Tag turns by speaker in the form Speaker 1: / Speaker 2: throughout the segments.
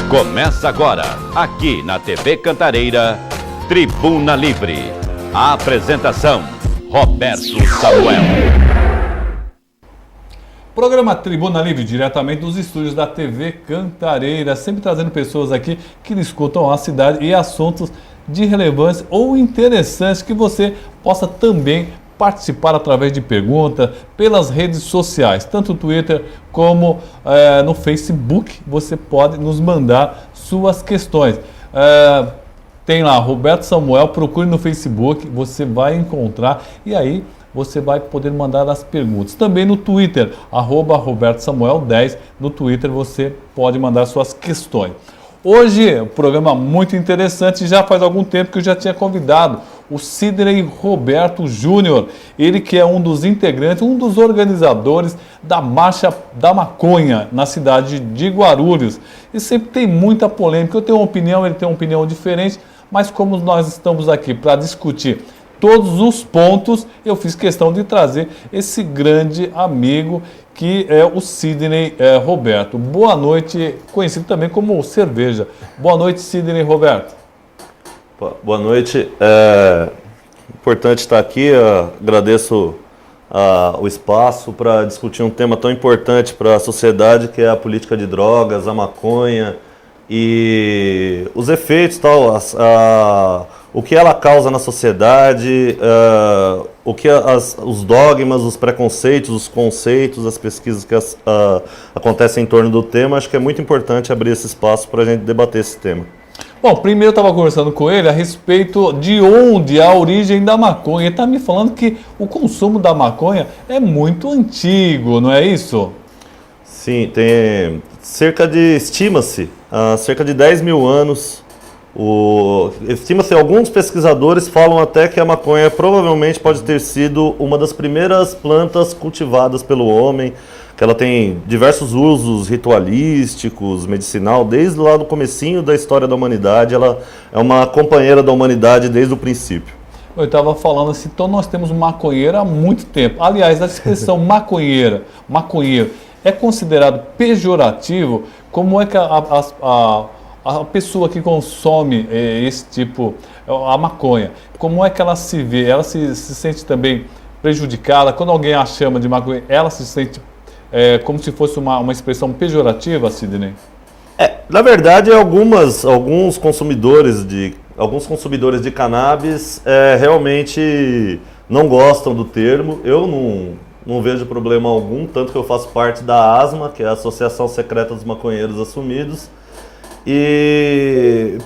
Speaker 1: Começa agora, aqui na TV Cantareira, Tribuna Livre. A apresentação, Roberto Samuel.
Speaker 2: Programa Tribuna Livre, diretamente dos estúdios da TV Cantareira, sempre trazendo pessoas aqui que escutam a cidade e assuntos de relevância ou interessantes que você possa também participar através de perguntas pelas redes sociais, tanto no Twitter como no Facebook. Você pode nos mandar suas questões. Tem lá, Roberto Samuel, procure no Facebook, você vai encontrar e aí você vai poder mandar as perguntas. Também no Twitter, @RobertoSamuel10, no Twitter você pode mandar suas questões. Hoje, um programa muito interessante, já faz algum tempo que eu já tinha convidado o Sidney Roberto Júnior, ele que é um dos integrantes, um dos organizadores da Marcha da Maconha na cidade de Guarulhos. E sempre tem muita polêmica, eu tenho uma opinião, ele tem uma opinião diferente, mas como nós estamos aqui para discutir todos os pontos, eu fiz questão de trazer esse grande amigo que é o Sidney Roberto. Boa noite, conhecido também como Cerveja. Boa noite, Sidney Roberto.
Speaker 3: Boa noite, importante estar aqui, agradeço o espaço para discutir um tema tão importante para a sociedade, que é a política de drogas, a maconha e os efeitos, tal, o que ela causa na sociedade, o que os dogmas, os preconceitos, os conceitos, as pesquisas que acontecem em torno do tema. Acho que é muito importante abrir esse espaço para a gente debater esse tema.
Speaker 2: Bom, primeiro eu estava conversando com ele a respeito de onde a origem da maconha. Ele está me falando que o consumo da maconha é muito antigo, não é isso?
Speaker 3: Sim, tem estima-se, há cerca de 10 mil anos. Estima-se, alguns pesquisadores falam até que a maconha provavelmente pode ter sido uma das primeiras plantas cultivadas pelo homem, que ela tem diversos usos ritualísticos, medicinal, desde lá do comecinho da história da humanidade. Ela é uma companheira da humanidade desde o princípio.
Speaker 2: Eu estava falando assim, então nós temos maconheiro há muito tempo. Aliás, a expressão maconheiro, é considerado pejorativo? Como é que a pessoa que consome esse tipo, a maconha, como é que ela se vê? Ela se sente também prejudicada? Quando alguém a chama de maconha, ela se sente como se fosse uma expressão pejorativa, Sidney?
Speaker 3: Na verdade, alguns consumidores de cannabis realmente não gostam do termo. Eu não vejo problema algum, tanto que eu faço parte da ASMA, que é a Associação Secreta dos Maconheiros Assumidos.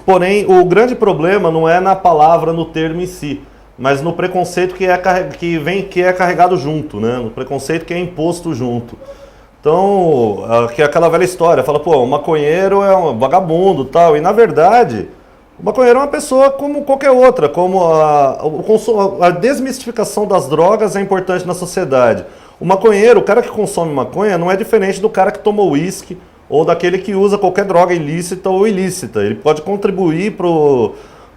Speaker 3: Porém, o grande problema não é na palavra, no termo em si, mas no preconceito que é carregado junto, né? No preconceito que é imposto junto. Então, que é aquela velha história, fala, o maconheiro é um vagabundo, tal, e na verdade, o maconheiro é uma pessoa como qualquer outra, como a desmistificação das drogas é importante na sociedade. O maconheiro, o cara que consome maconha, não é diferente do cara que toma uísque, ou daquele que usa qualquer droga ilícita ou ilícita. Ele pode contribuir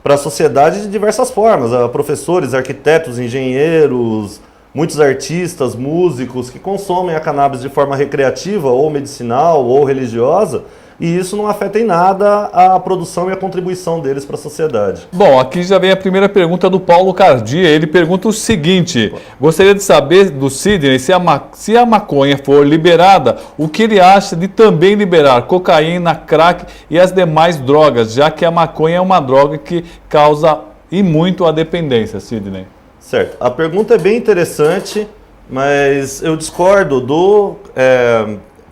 Speaker 3: para a sociedade de diversas formas. Professores, arquitetos, engenheiros, muitos artistas, músicos que consomem a cannabis de forma recreativa ou medicinal ou religiosa, e isso não afeta em nada a produção e a contribuição deles para a sociedade.
Speaker 2: Bom, aqui já vem a primeira pergunta do Paulo Cardia. Ele pergunta o seguinte: gostaria de saber do Sidney se a maconha for liberada, o que ele acha de também liberar cocaína, crack e as demais drogas, já que a maconha é uma droga que causa e muito a dependência, Sidney.
Speaker 3: Certo. A pergunta é bem interessante, mas eu discordo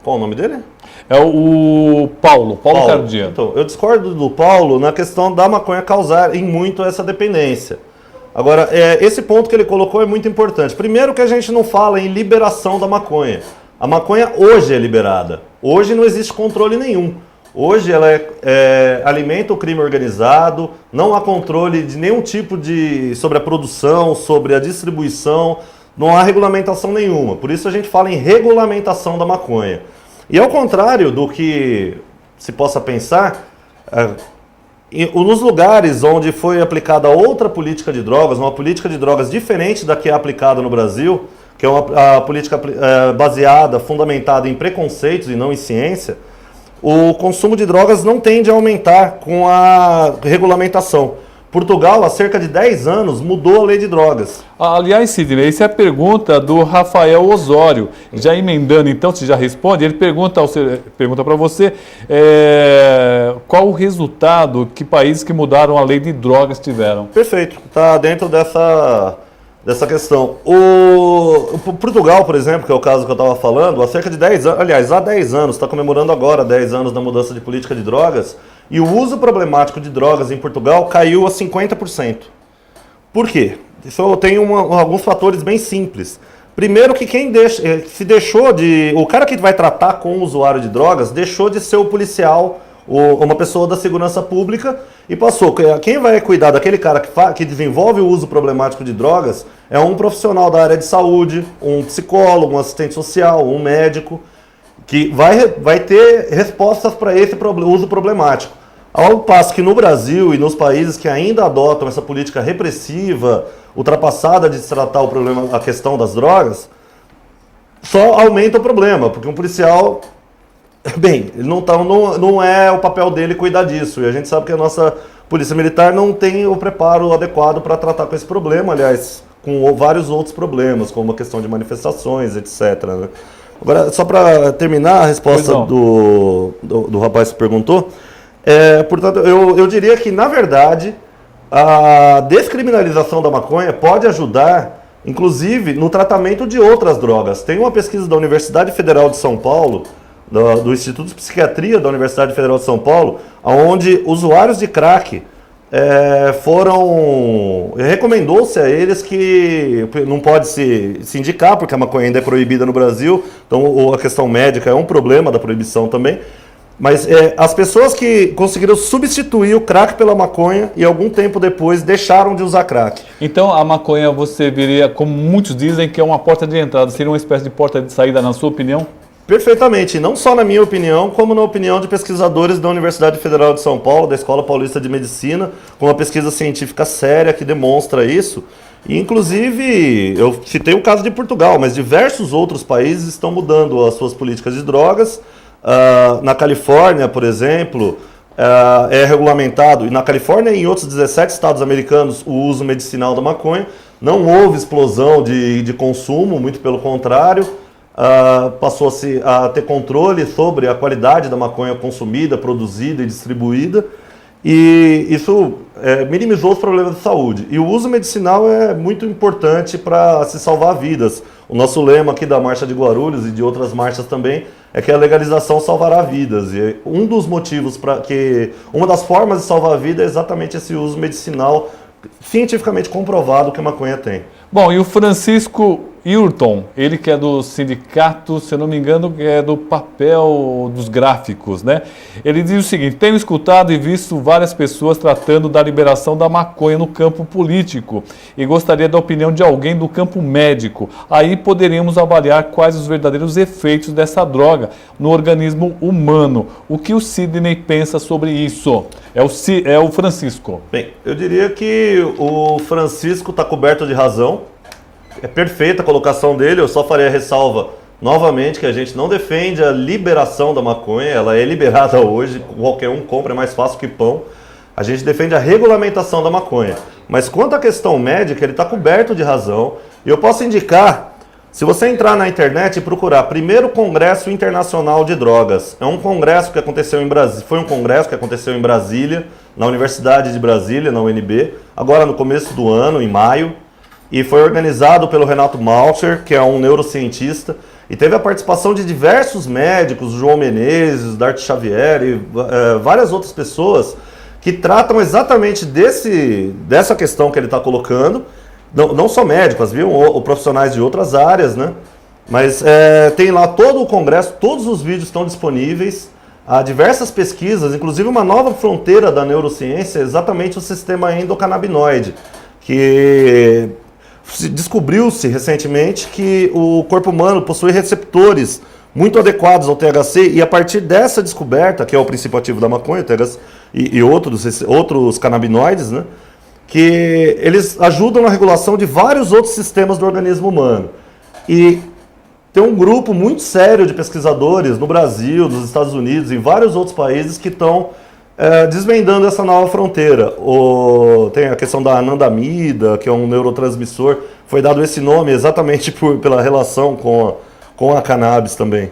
Speaker 3: qual o nome dele?
Speaker 2: É o Paulo Cardia.
Speaker 3: Então, eu discordo do Paulo na questão da maconha causar em muito essa dependência. Agora, esse ponto que ele colocou é muito importante. Primeiro que a gente não fala em liberação da maconha. A maconha hoje é liberada. Hoje não existe controle nenhum. Hoje ela alimenta o crime organizado, não há controle de nenhum tipo sobre a produção, sobre a distribuição, não há regulamentação nenhuma. Por isso a gente fala em regulamentação da maconha. E ao contrário do que se possa pensar, nos lugares onde foi aplicada outra política de drogas, uma política de drogas diferente da que é aplicada no Brasil, que é uma política baseada, fundamentada em preconceitos e não em ciência, o consumo de drogas não tende a aumentar com a regulamentação. Portugal, há cerca de 10 anos, mudou a lei de drogas.
Speaker 2: Aliás, Sidney, essa é a pergunta do Rafael Osório. Já emendando, então, se já responde, ele pergunta para você qual o resultado que países que mudaram a lei de drogas tiveram.
Speaker 3: Perfeito, está dentro dessa questão. O Portugal, por exemplo, que é o caso que eu estava falando, há cerca de 10 anos, aliás, há 10 anos, está comemorando agora 10 anos da mudança de política de drogas, e o uso problemático de drogas em Portugal caiu a 50%. Por quê? Isso tem alguns fatores bem simples. Primeiro que o cara que vai tratar com o usuário de drogas deixou de ser o policial, uma pessoa da segurança pública, e passou. Quem vai cuidar daquele cara que desenvolve o uso problemático de drogas é um profissional da área de saúde, um psicólogo, um assistente social, um médico, que vai ter respostas para esse uso problemático. Ao passo que no Brasil e nos países que ainda adotam essa política repressiva, ultrapassada de se tratar a questão das drogas, só aumenta o problema, porque um policial, bem, ele não é o papel dele cuidar disso, e a gente sabe que a nossa polícia militar não tem o preparo adequado para tratar com esse problema, aliás, com vários outros problemas, como a questão de manifestações, etc., né? Agora, só para terminar a resposta do rapaz que perguntou, portanto, eu diria que, na verdade, a descriminalização da maconha pode ajudar, inclusive, no tratamento de outras drogas. Tem uma pesquisa da Universidade Federal de São Paulo, do Instituto de Psiquiatria da Universidade Federal de São Paulo, onde usuários de crack recomendou-se a eles que não pode se indicar, porque a maconha ainda é proibida no Brasil, então a questão médica é um problema da proibição também, mas as pessoas que conseguiram substituir o crack pela maconha e algum tempo depois deixaram de usar crack.
Speaker 2: Então a maconha você viria, como muitos dizem, que é uma porta de entrada, seria uma espécie de porta de saída, na sua opinião?
Speaker 3: Perfeitamente, não só na minha opinião, como na opinião de pesquisadores da Universidade Federal de São Paulo, da Escola Paulista de Medicina, com uma pesquisa científica séria que demonstra isso. E, inclusive, eu citei o caso de Portugal, mas diversos outros países estão mudando as suas políticas de drogas. Na Califórnia, por exemplo, é regulamentado, e na Califórnia e em outros 17 estados americanos, o uso medicinal da maconha. Não houve explosão de consumo, muito pelo contrário. Passou-se a ter controle sobre a qualidade da maconha consumida, produzida e distribuída, e isso minimizou os problemas de saúde. E o uso medicinal é muito importante para se salvar vidas. O nosso lema aqui da Marcha de Guarulhos e de outras marchas também é que a legalização salvará vidas. E um dos motivos uma das formas de salvar a vida é exatamente esse uso medicinal cientificamente comprovado que a maconha tem.
Speaker 2: Bom, e o Francisco Hilton, ele que é do sindicato, se eu não me engano, que é do papel dos gráficos, né? Ele diz o seguinte: tenho escutado e visto várias pessoas tratando da liberação da maconha no campo político e gostaria da opinião de alguém do campo médico. Aí poderíamos avaliar quais os verdadeiros efeitos dessa droga no organismo humano. O que o Sidney pensa sobre isso? É o Francisco.
Speaker 3: Bem, eu diria que o Francisco está coberto de razão. É perfeita a colocação dele, eu só farei a ressalva novamente que a gente não defende a liberação da maconha, ela é liberada hoje, qualquer um compra, é mais fácil que pão. A gente defende a regulamentação da maconha. Mas quanto à questão médica, ele está coberto de razão. E eu posso indicar, se você entrar na internet e procurar primeiro Congresso Internacional de Drogas, é um congresso que aconteceu em Brasília, foi um congresso que aconteceu em Brasília, na Universidade de Brasília, na UNB, agora no começo do ano, em maio. E foi organizado pelo Renato Malcher, que é um neurocientista, e teve a participação de diversos médicos, João Menezes, Dart Xavier e várias outras pessoas que tratam exatamente dessa questão que ele está colocando, não só médicos, viu? Ou profissionais de outras áreas, né? Mas tem lá todo o congresso, todos os vídeos estão disponíveis, há diversas pesquisas, inclusive uma nova fronteira da neurociência, exatamente o sistema endocannabinoide, que descobriu-se recentemente que o corpo humano possui receptores muito adequados ao THC, e a partir dessa descoberta, que é o princípio ativo da maconha, o THC, e outros canabinoides, né, que eles ajudam na regulação de vários outros sistemas do organismo humano. E tem um grupo muito sério de pesquisadores no Brasil, nos Estados Unidos, em vários outros países que estão desvendando essa nova fronteira. Tem a questão da anandamida, que é um neurotransmissor, foi dado esse nome exatamente pela relação com a cannabis também.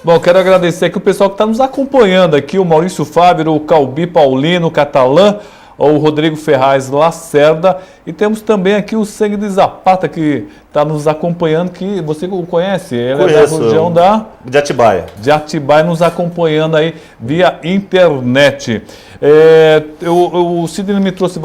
Speaker 2: Bom, quero agradecer aqui o pessoal que está nos acompanhando aqui, o Maurício Fábio, o Calbi Paulino, o Catalã, o Rodrigo Ferraz Lacerda, e temos também aqui o Sangue de Zapata, que está nos acompanhando, que você conhece, ele
Speaker 3: Conheço,
Speaker 2: é da região
Speaker 3: de Atibaia.
Speaker 2: De Atibaia, nos acompanhando aí via internet. O Sidney me trouxe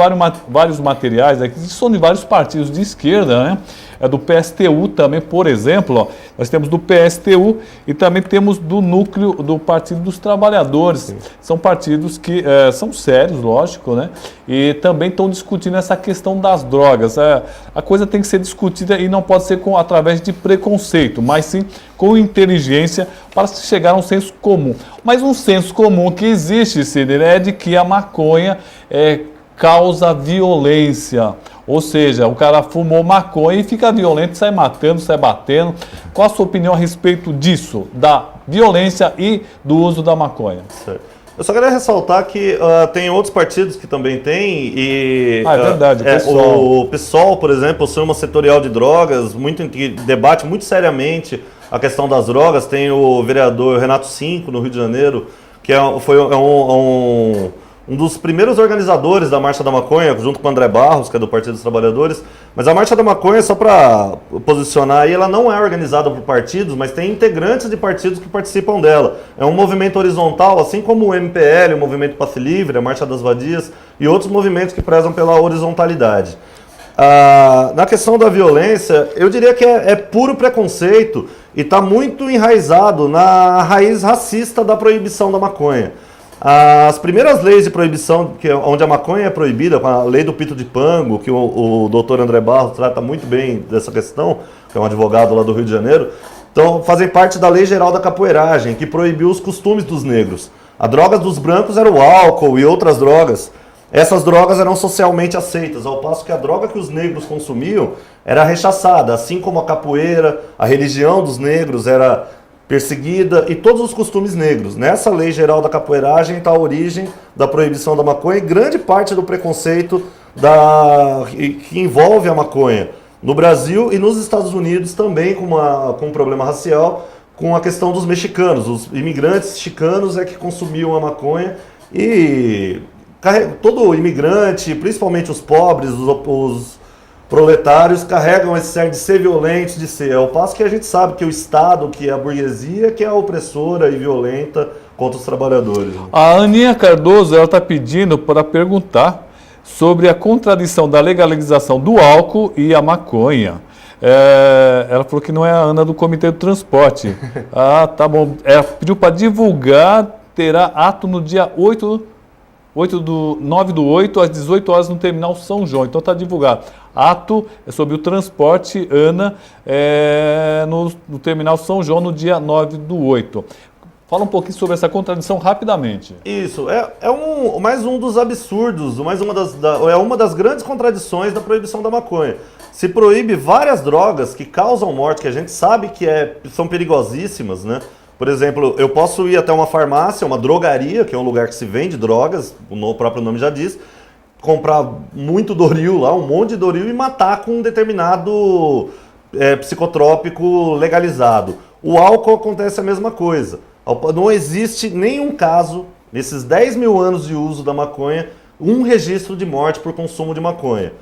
Speaker 2: vários materiais aqui, que são de vários partidos de esquerda, né? É do PSTU também, por exemplo, ó, nós temos do PSTU e também temos do núcleo do Partido dos Trabalhadores. Sim. São partidos que são sérios, lógico, né? E também estão discutindo essa questão das drogas. A coisa tem que ser discutida e não pode ser através de preconceito, mas sim com inteligência para se chegar a um senso comum. Mas um senso comum que existe, Sidney, é de que a maconha causa violência. Ou seja, o cara fumou maconha e fica violento, sai matando, sai batendo. Qual a sua opinião a respeito disso, da violência e do uso da maconha?
Speaker 3: Certo. Eu só queria ressaltar que tem outros partidos que também têm.
Speaker 2: É verdade, o PSOL.
Speaker 3: O PSOL, por exemplo, possui uma setorial de drogas que debate muito seriamente a questão das drogas. Tem o vereador Renato Cinco, no Rio de Janeiro, que foi um dos primeiros organizadores da Marcha da Maconha, junto com o André Barros, que é do Partido dos Trabalhadores. Mas a Marcha da Maconha, só para posicionar aí, ela não é organizada por partidos, mas tem integrantes de partidos que participam dela. É um movimento horizontal, assim como o MPL, o Movimento Passe Livre, a Marcha das Vadias e outros movimentos que prezam pela horizontalidade. Na questão da violência, eu diria que é puro preconceito e está muito enraizado na raiz racista da proibição da maconha. As primeiras leis de proibição, onde a maconha é proibida, com a lei do pito de pango, que o doutor André Barros trata muito bem dessa questão, que é um advogado lá do Rio de Janeiro, então fazem parte da Lei Geral da Capoeiragem, que proibiu os costumes dos negros. A droga dos brancos era o álcool e outras drogas. Essas drogas eram socialmente aceitas, ao passo que a droga que os negros consumiam era rechaçada, assim como a capoeira, a religião dos negros era perseguida e todos os costumes negros. Nessa Lei Geral da Capoeiragem está a origem da proibição da maconha e grande parte do preconceito que envolve a maconha no Brasil e nos Estados Unidos também com um problema racial, com a questão dos mexicanos. Os imigrantes chicanos é que consumiam a maconha e todo imigrante, principalmente os pobres, os proletários, carregam esse cerne de ser violento, de ser. Ao passo que a gente sabe que o Estado, que é a burguesia, que é a opressora e violenta contra os trabalhadores.
Speaker 2: A Aninha Cardoso, ela está pedindo para perguntar sobre a contradição da legalização do álcool e a maconha. Ela falou que não é a Ana do Comitê do Transporte. Ah, tá bom. Ela pediu para divulgar, terá ato no dia 9/8, às 18 horas, no Terminal São João. Então está divulgado. Ato sobre o transporte, Ana, no Terminal São João, no dia 9/8. Fala um pouquinho sobre essa contradição rapidamente.
Speaker 3: Isso, mais um dos absurdos, uma das grandes contradições da proibição da maconha. Se proíbe várias drogas que causam morte, que a gente sabe que são perigosíssimas, né? Por exemplo, eu posso ir até uma farmácia, uma drogaria, que é um lugar que se vende drogas, o próprio nome já diz, comprar muito Doril lá, um monte de Doril e matar com um determinado psicotrópico legalizado. O álcool acontece a mesma coisa. Não existe nenhum caso, nesses 10 mil anos de uso da maconha, um registro de morte por consumo de maconha.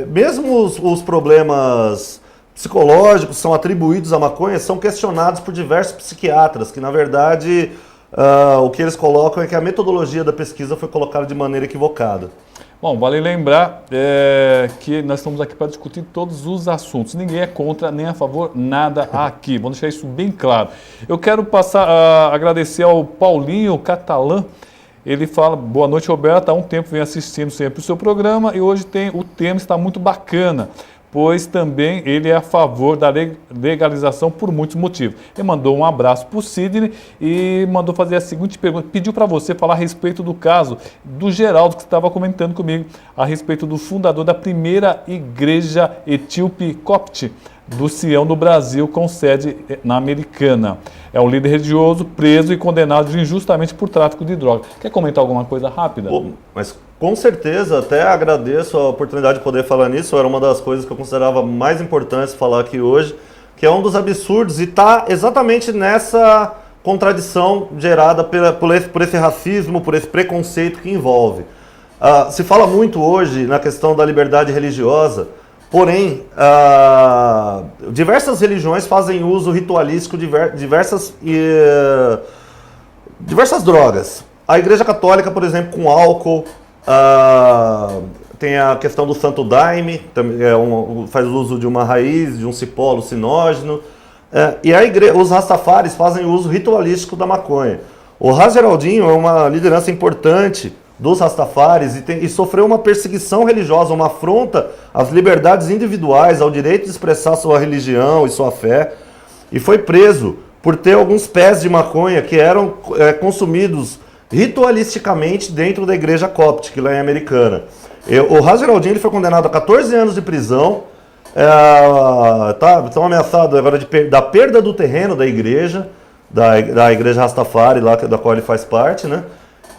Speaker 3: Mesmo os problemas psicológicos são atribuídos à maconha, são questionados por diversos psiquiatras, que na verdade o que eles colocam é que a metodologia da pesquisa foi colocada de maneira equivocada.
Speaker 2: Bom, vale lembrar que nós estamos aqui para discutir todos os assuntos. Ninguém é contra nem a favor, nada aqui. Vamos deixar isso bem claro. Eu quero passar a agradecer ao Paulinho Catalã. Ele fala: boa noite, Roberto. Há um tempo venho assistindo sempre o seu programa e hoje o tema está muito bacana, pois também ele é a favor da legalização por muitos motivos. Ele mandou um abraço para o Sidney e mandou fazer a seguinte pergunta, pediu para você falar a respeito do caso do Geraldo, que estava comentando comigo, a respeito do fundador da primeira igreja etíope copte do Sião do Brasil, com sede na Americana. É um líder religioso preso e condenado injustamente por tráfico de drogas. Quer comentar alguma coisa rápida?
Speaker 3: Mas com certeza, até agradeço a oportunidade de poder falar nisso. Era uma das coisas que eu considerava mais importantes falar aqui hoje, que é um dos absurdos e está exatamente nessa contradição gerada por esse racismo, por esse preconceito que envolve. Se fala muito hoje na questão da liberdade religiosa, porém, diversas religiões fazem uso ritualístico de diversas drogas. A Igreja Católica, por exemplo, com álcool, tem a questão do Santo Daime, faz uso de uma raiz, de um cipó alucinógeno. E os Rastafaris fazem uso ritualístico da maconha. O Ras Geraldinho é uma liderança importante dos Rastafaris e sofreu uma perseguição religiosa, uma afronta às liberdades individuais, ao direito de expressar sua religião e sua fé, e foi preso por ter alguns pés de maconha que eram consumidos ritualisticamente dentro da igreja coptic, lá em Americana. O Ras Geraldinho ele foi condenado a 14 anos de prisão, estão ameaçados agora da perda do terreno da igreja Rastafari, lá, da qual ele faz parte, né?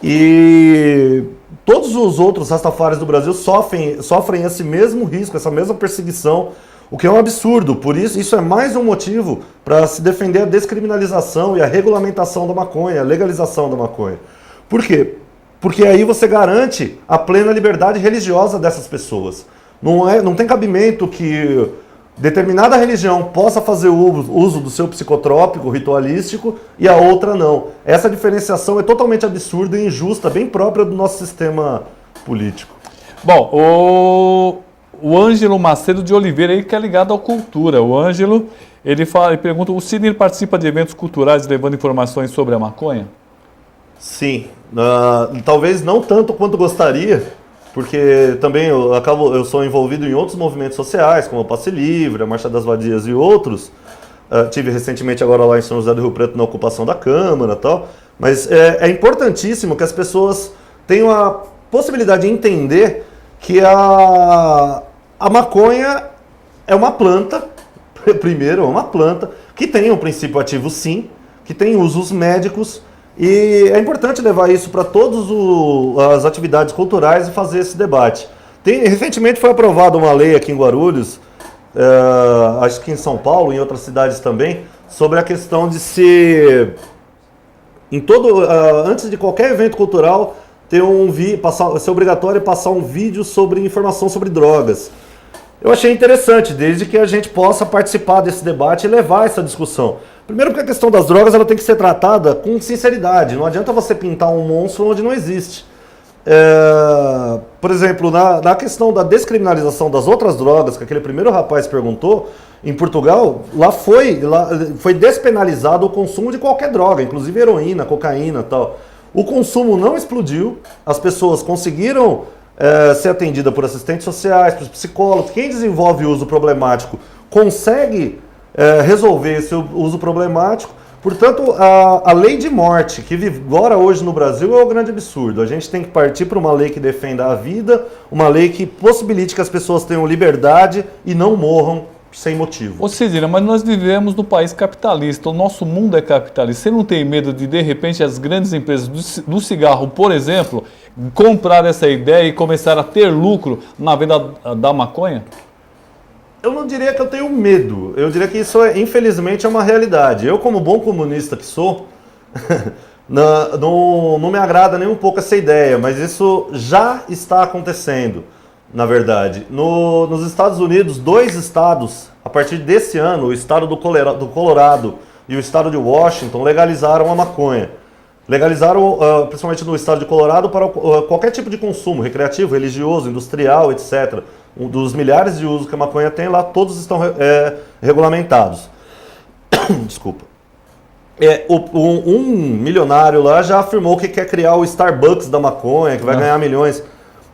Speaker 3: E todos os outros Rastafaris do Brasil sofrem esse mesmo risco, essa mesma perseguição, o que é um absurdo. Por isso é mais um motivo para se defender a descriminalização e a regulamentação da maconha, a legalização da maconha. Por quê? Porque aí você garante a plena liberdade religiosa dessas pessoas. Não tem cabimento que determinada religião possa fazer uso do seu psicotrópico ritualístico e a outra não. Essa diferenciação é totalmente absurda e injusta, bem própria do nosso sistema político.
Speaker 2: Bom, o Ângelo Macedo de Oliveira, ele que é ligado à cultura. O Ângelo, ele pergunta, o Sidney participa de eventos culturais levando informações sobre a maconha?
Speaker 3: Sim, talvez não tanto quanto gostaria, porque também eu sou envolvido em outros movimentos sociais, como o Passe Livre, a Marcha das Vadias e outros. Tive recentemente agora lá em São José do Rio Preto na ocupação da Câmara e tal. Mas é importantíssimo que as pessoas tenham a possibilidade de entender que a maconha é uma planta, primeiro, é uma planta, que tem um princípio ativo sim, que tem usos médicos. E é importante levar isso para todas as atividades culturais e fazer esse debate. Recentemente foi aprovada uma lei aqui em Guarulhos, acho que em São Paulo e em outras cidades também, sobre a questão de ser antes de qualquer evento cultural, ser obrigatório passar um vídeo sobre informação sobre drogas. Eu achei interessante, desde que a gente possa participar desse debate e levar essa discussão. Primeiro porque a questão das drogas ela tem que ser tratada com sinceridade. Não adianta você pintar um monstro onde não existe. Por exemplo, na questão da descriminalização das outras drogas, que aquele primeiro rapaz perguntou, em Portugal, lá foi despenalizado o consumo de qualquer droga, inclusive heroína, cocaína e tal. O consumo não explodiu, as pessoas conseguiram ser atendidas por assistentes sociais, por psicólogos. Quem desenvolve uso problemático consegue resolver esse uso problemático. Portanto, a lei de morte que vigora hoje no Brasil é um grande absurdo. A gente tem que partir para uma lei que defenda a vida, uma lei que possibilite que as pessoas tenham liberdade e não morram sem motivo.
Speaker 2: Ô Cidina, mas nós vivemos num país capitalista, o nosso mundo é capitalista. Você não tem medo de repente, as grandes empresas do cigarro, por exemplo, comprar essa ideia e começar a ter lucro na venda da maconha?
Speaker 3: Eu não diria que eu tenho medo, eu diria que isso infelizmente é uma realidade. Eu, como bom comunista que sou, não me agrada nem um pouco essa ideia, mas isso já está acontecendo, na verdade. Nos Estados Unidos, 2 estados, a partir desse ano, o estado do Colorado e o estado de Washington, legalizaram a maconha. Legalizaram, principalmente no estado de Colorado, para qualquer tipo de consumo, recreativo, religioso, industrial, etc. Um dos milhares de usos que a maconha tem lá, todos estão regulamentados. Desculpa. Um milionário lá já afirmou que quer criar o Starbucks da maconha, que vai ganhar milhões.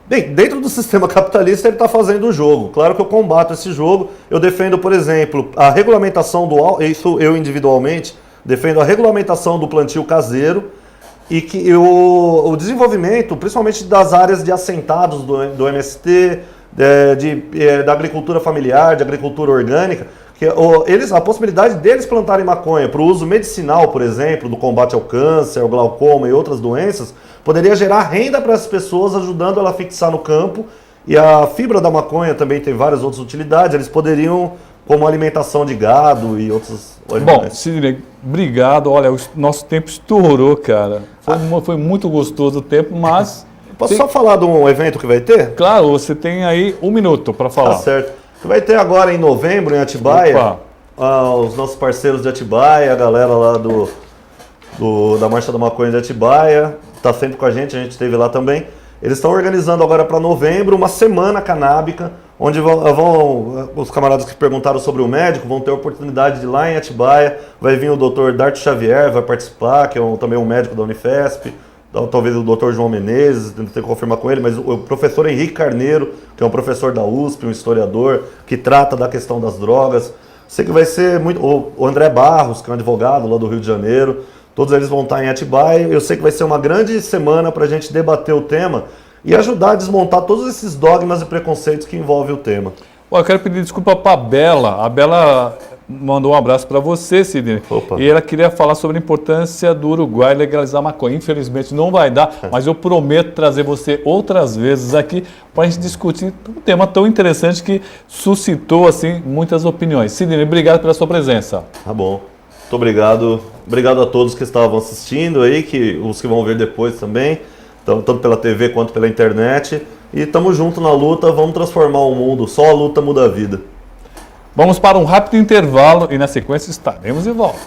Speaker 3: Bem, dentro do sistema capitalista ele está fazendo o jogo. Claro que eu combato esse jogo. Eu defendo, por exemplo, a regulamentação isso eu individualmente, defendo a regulamentação do plantio caseiro e que o desenvolvimento, principalmente das áreas de assentados do MST, da agricultura familiar, de agricultura orgânica, A possibilidade deles plantarem maconha para o uso medicinal, por exemplo, do combate ao câncer, ao glaucoma e outras doenças, poderia gerar renda para essas pessoas, ajudando ela a fixar no campo. E a fibra da maconha também tem várias outras utilidades, eles poderiam, como alimentação de gado e outros alimentos.
Speaker 2: Bom, Sidney, obrigado. Olha, o nosso tempo estourou, cara. Foi muito gostoso o tempo, mas...
Speaker 3: Posso só falar de um evento que vai ter?
Speaker 2: Claro, você tem aí 1 minuto para falar.
Speaker 3: Tá certo. Que vai ter agora em novembro, em Atibaia, os nossos parceiros de Atibaia, a galera lá da Marcha da Maconha de Atibaia, está sempre com a gente esteve lá também. Eles estão organizando agora para novembro uma semana canábica, onde os camaradas que perguntaram sobre o médico vão ter a oportunidade de ir lá em Atibaia. Vai vir o Dr. Darto Xavier, vai participar, que é também um médico da Unifesp. Talvez o Dr. João Menezes, tenho que confirmar com ele, mas o professor Henrique Carneiro, que é um professor da USP, um historiador, que trata da questão das drogas. Sei que vai ser muito... O André Barros, que é um advogado lá do Rio de Janeiro, todos eles vão estar em Atibaia. Eu sei que vai ser uma grande semana para a gente debater o tema e ajudar a desmontar todos esses dogmas e preconceitos que envolvem o tema.
Speaker 2: Eu quero pedir desculpa para a Bela. A Bela mandou um abraço para você, Sidney.
Speaker 3: Opa.
Speaker 2: E ela queria falar sobre a importância do Uruguai legalizar maconha. Infelizmente não vai dar, mas eu prometo trazer você outras vezes aqui para a gente discutir um tema tão interessante que suscitou assim muitas opiniões. Sidney, obrigado pela sua presença.
Speaker 3: Tá bom. Muito obrigado. Obrigado a todos que estavam assistindo aí, os que vão ver depois também, tanto pela TV quanto pela internet. E estamos juntos na luta, vamos transformar o mundo. Só a luta muda a vida.
Speaker 2: Vamos para um rápido intervalo e na sequência estaremos de volta.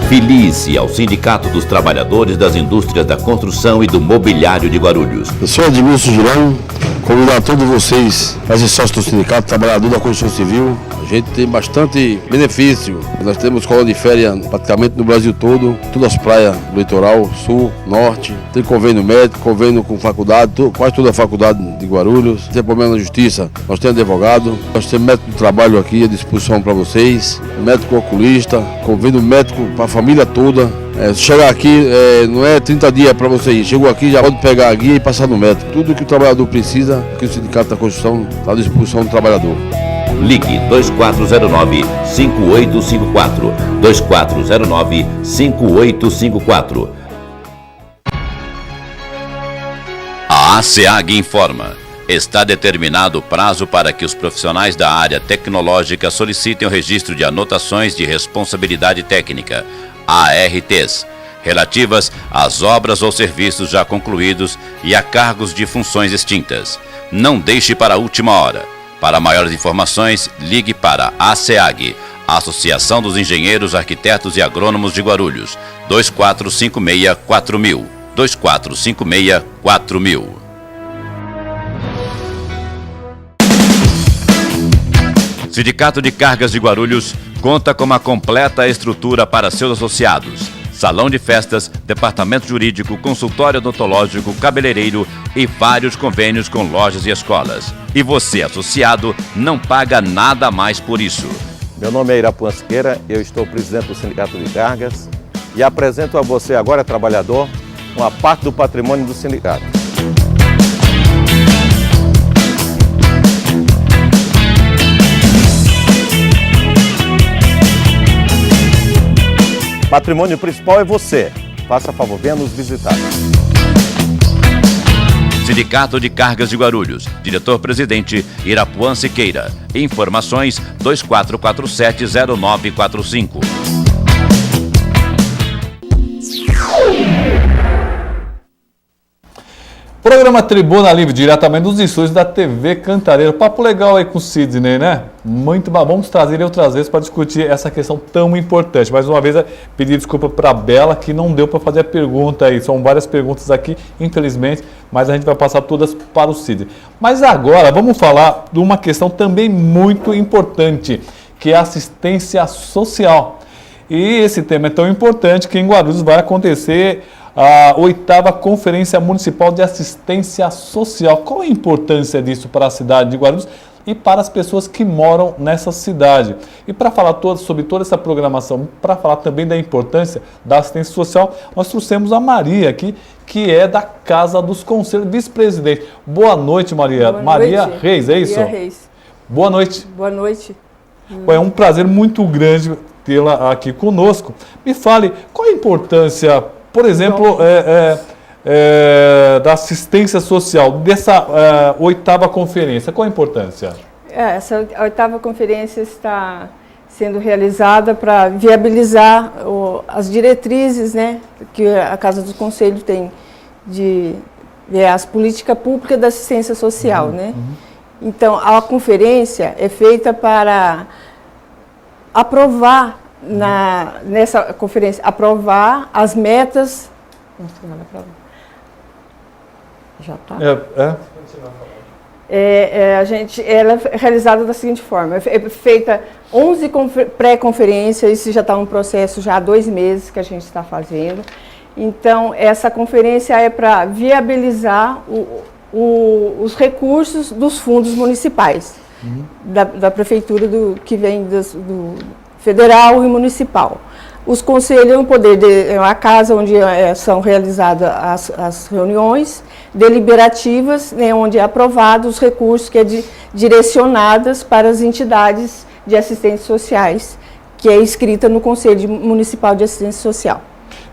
Speaker 1: Filie-se ao Sindicato dos Trabalhadores das Indústrias da Construção e do Mobiliário de Guarulhos.
Speaker 4: Eu sou Edmilson Girão, convidar a todos vocês a ser sócio do Sindicato Trabalhador da Construção Civil. A gente tem bastante benefício. Nós temos escola de férias praticamente no Brasil todo, todas as praias do litoral, sul, norte. Tem convênio médico, convênio com faculdade, quase toda a faculdade de Guarulhos. Se tem problema na justiça, nós temos advogado. Nós temos médico de trabalho aqui à disposição para vocês, médico oculista, convênio médico para a família toda. Chegar aqui não é 30 dias para você ir. Chegou aqui, já pode pegar a guia e passar no médico. Tudo que o trabalhador precisa, que o Sindicato da Construção está à disposição do trabalhador.
Speaker 1: Ligue 2409-5854. 2409-5854. A ASEAG informa. Está determinado o prazo para que os profissionais da área tecnológica solicitem o registro de anotações de responsabilidade técnica, ARTs, relativas às obras ou serviços já concluídos e a cargos de funções extintas. Não deixe para a última hora. Para maiores informações, ligue para a ASEAG, Associação dos Engenheiros, Arquitetos e Agrônomos de Guarulhos, 2456-4000, 2456-4000. Sindicato de Cargas de Guarulhos conta com uma completa estrutura para seus associados. Salão de festas, departamento jurídico, consultório odontológico, cabeleireiro e vários convênios com lojas e escolas. E você, associado, não paga nada a mais por isso.
Speaker 5: Meu nome é Irapuan Siqueira, eu estou presidente do Sindicato de Cargas e apresento a você agora, trabalhador, uma parte do patrimônio do sindicato. Patrimônio principal é você. Faça favor, venha nos visitar.
Speaker 1: Sindicato de Cargas de Guarulhos. Diretor-presidente Irapuan Siqueira. Informações 2447-0945.
Speaker 2: Programa Tribuna Livre, diretamente dos estúdios da TV Cantareira. Papo legal aí com o Sidney, né? Muito bom. Vamos trazer ele outras vezes para discutir essa questão tão importante. Mais uma vez, pedir desculpa para a Bela, que não deu para fazer a pergunta aí. São várias perguntas aqui, infelizmente, mas a gente vai passar todas para o Sidney. Mas agora, vamos falar de uma questão também muito importante, que é a assistência social. E esse tema é tão importante que em Guarulhos vai acontecer a 8ª Conferência Municipal de Assistência Social. Qual a importância disso para a cidade de Guarulhos e para as pessoas que moram nessa cidade. E para falar sobre toda essa programação, para falar também da importância da assistência social, nós trouxemos a Maria aqui, que é da Casa dos Conselhos, vice-presidente. Boa noite, Maria.
Speaker 6: Boa
Speaker 2: Maria
Speaker 6: noite.
Speaker 2: Reis, é isso?
Speaker 6: Maria Reis.
Speaker 2: Boa noite.
Speaker 6: Boa noite.
Speaker 2: É um prazer muito grande tê-la aqui conosco. Me fale, qual a importância, por exemplo, da assistência social, dessa 8ª conferência? Qual a importância?
Speaker 6: Essa 8ª conferência está sendo realizada para viabilizar as diretrizes, né, que a Casa do Conselho tem de as políticas públicas da assistência social, né? Então, a conferência é feita para aprovar, nessa conferência, aprovar as metas... Já está? Ela é realizada da seguinte forma, é feita 11 pré-conferências, isso já está um processo já há 2 meses que a gente está fazendo. Então, essa conferência é para viabilizar os recursos dos fundos municipais, da prefeitura, que vem do federal e municipal. Os conselhos é um poder, a casa onde são realizadas as reuniões deliberativas, né, onde é aprovado os recursos que direcionados para as entidades de assistência sociais, que é escrita no Conselho Municipal de Assistência Social.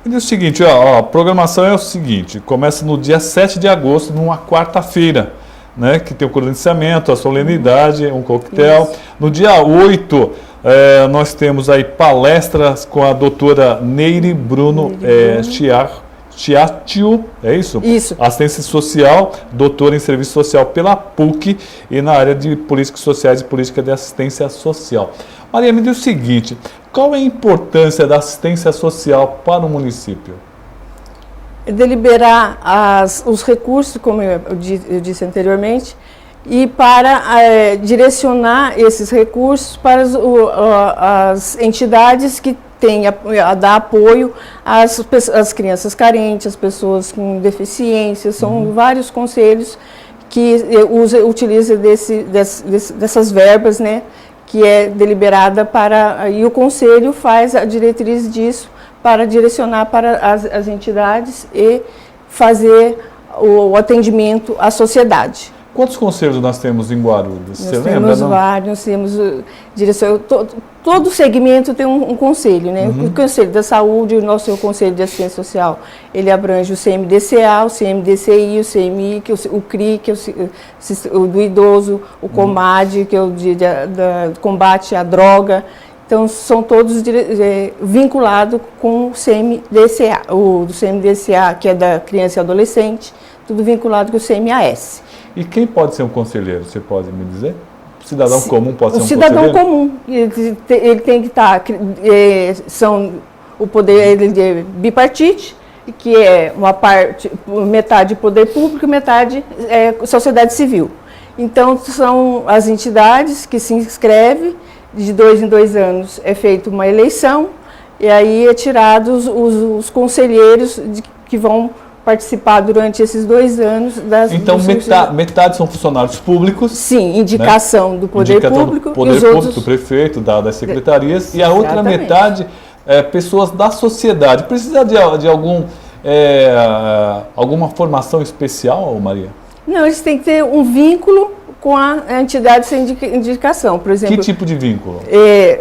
Speaker 2: E diz o seguinte, a programação é o seguinte, começa no dia 7 de agosto, numa quarta-feira, né, que tem o credenciamento, a solenidade, um coquetel. Isso. No dia 8, nós temos aí palestras com a doutora Neire Bruno Chiatio, é isso?
Speaker 6: Isso.
Speaker 2: Assistência social, doutora em serviço social pela PUC e na área de políticas sociais e política de assistência social. Maria, me diz o seguinte, qual é a importância da assistência social para o município?
Speaker 6: Deliberar os recursos, como eu disse anteriormente, e para direcionar esses recursos para as entidades que têm a dar apoio às crianças carentes, às pessoas com deficiência. São vários conselhos que utilizam dessas verbas, né, que é deliberada e o conselho faz a diretriz disso para direcionar para as entidades e fazer o atendimento à sociedade.
Speaker 2: Quantos conselhos nós temos em Guarulhos?
Speaker 6: Você lembra? Nós temos vários, nós temos direção. Todo segmento tem um conselho, né? O Conselho da Saúde, o nosso Conselho de Assistência Social, ele abrange o CMDCA, o CMDCI, o CMI, o CRI, que é o do idoso, o COMAD, que é o de combate à droga. Então, são todos vinculados com o CMDCA, do CMDCA, que é da criança e adolescente, tudo vinculado com o CMAS.
Speaker 2: E quem pode ser um conselheiro, você pode me dizer? O cidadão comum pode ser um conselheiro?
Speaker 6: O cidadão comum, ele tem que estar, o poder é bipartite, que é metade poder público e metade sociedade civil. Então, são as entidades que se inscrevem, de 2 em 2 anos é feita uma eleição, e aí é tirados os conselheiros que vão participar durante esses 2 anos das...
Speaker 2: Então, metade são funcionários públicos.
Speaker 6: Sim, indicação, né, do poder público.
Speaker 2: Do poder público, do prefeito, das secretarias. E a outra metade pessoas da sociedade. Precisa de alguma formação especial, Maria?
Speaker 6: Não, eles têm que ter um vínculo com a entidade sem indicação. Por exemplo,
Speaker 2: que tipo de vínculo?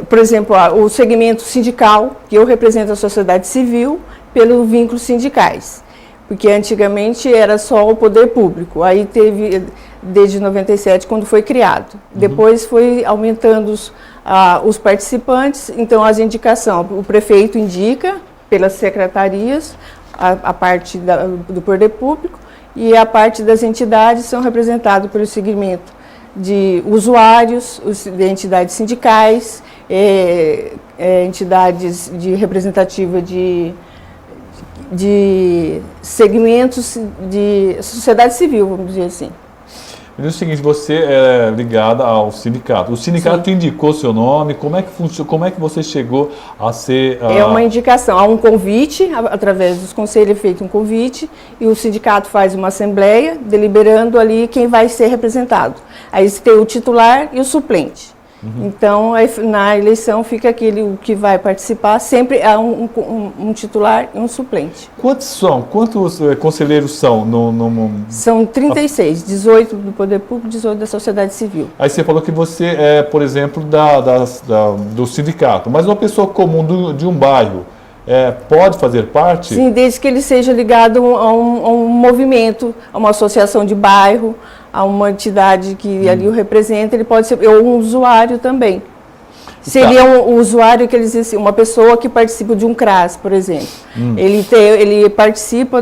Speaker 6: Por exemplo, o segmento sindical, que eu represento a sociedade civil, pelo vínculo sindicais. Porque antigamente era só o poder público, aí teve, desde 97, quando foi criado. Depois foi aumentando os participantes, então as indicações, o prefeito indica pelas secretarias, a parte do poder público, e a parte das entidades são representadas pelo segmento de usuários, de entidades sindicais, entidades representativas de segmentos de sociedade civil, vamos dizer assim.
Speaker 2: Me diz o seguinte, você é ligada ao sindicato. O sindicato te indicou seu nome, como é que funciona, como é que você chegou a ser...
Speaker 6: É uma indicação, há um convite, através dos conselhos é feito um convite, e o sindicato faz uma assembleia, deliberando ali quem vai ser representado. Aí tem o titular e o suplente. Então, na eleição fica aquele o que vai participar, sempre há um titular e um suplente.
Speaker 2: Quantos são? Quantos conselheiros são?
Speaker 6: São 36, 18 do Poder Público, 18 da sociedade civil.
Speaker 2: Aí você falou que você é, por exemplo, do sindicato, mas uma pessoa comum de um bairro pode fazer parte?
Speaker 6: Sim, desde que ele seja ligado a um movimento, a uma associação de bairro, a uma entidade que ali o representa, ele pode ser um usuário também. Seria um usuário que eles dizem assim, uma pessoa que participa de um CRAS, por exemplo. Ele participa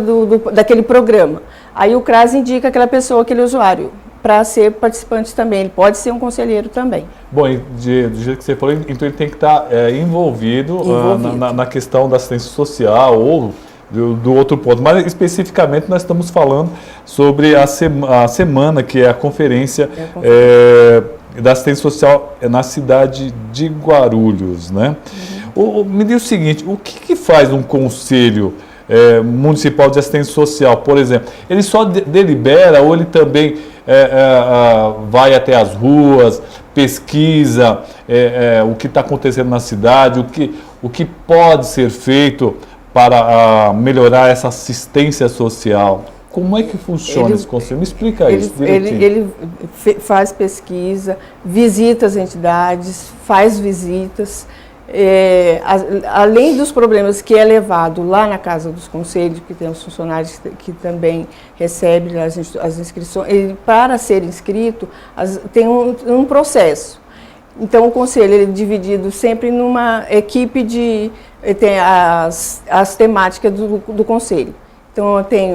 Speaker 6: daquele programa. Aí o CRAS indica aquela pessoa, aquele usuário, para ser participante também. Ele pode ser um conselheiro também.
Speaker 2: Bom, do jeito que você falou, então ele tem que estar envolvido. Na questão da assistência social ou do outro ponto. Mas especificamente nós estamos falando sobre a semana, que é a conferência da assistência social na cidade de Guarulhos, né? Me diz o seguinte, o que faz um conselho municipal de assistência social, por exemplo? Ele só delibera ou ele também vai até as ruas, pesquisa o que está acontecendo na cidade, o que pode ser feito para melhorar essa assistência social? Como é que funciona esse conselho? Me explica isso direitinho.
Speaker 6: Ele faz pesquisa, visita as entidades, faz visitas. Além dos problemas que é levado lá na Casa dos Conselhos, que tem os funcionários que também recebem as inscrições, para ser inscrito, tem um processo. Então, o conselho é dividido sempre numa equipe tem as temáticas do conselho. Então, tem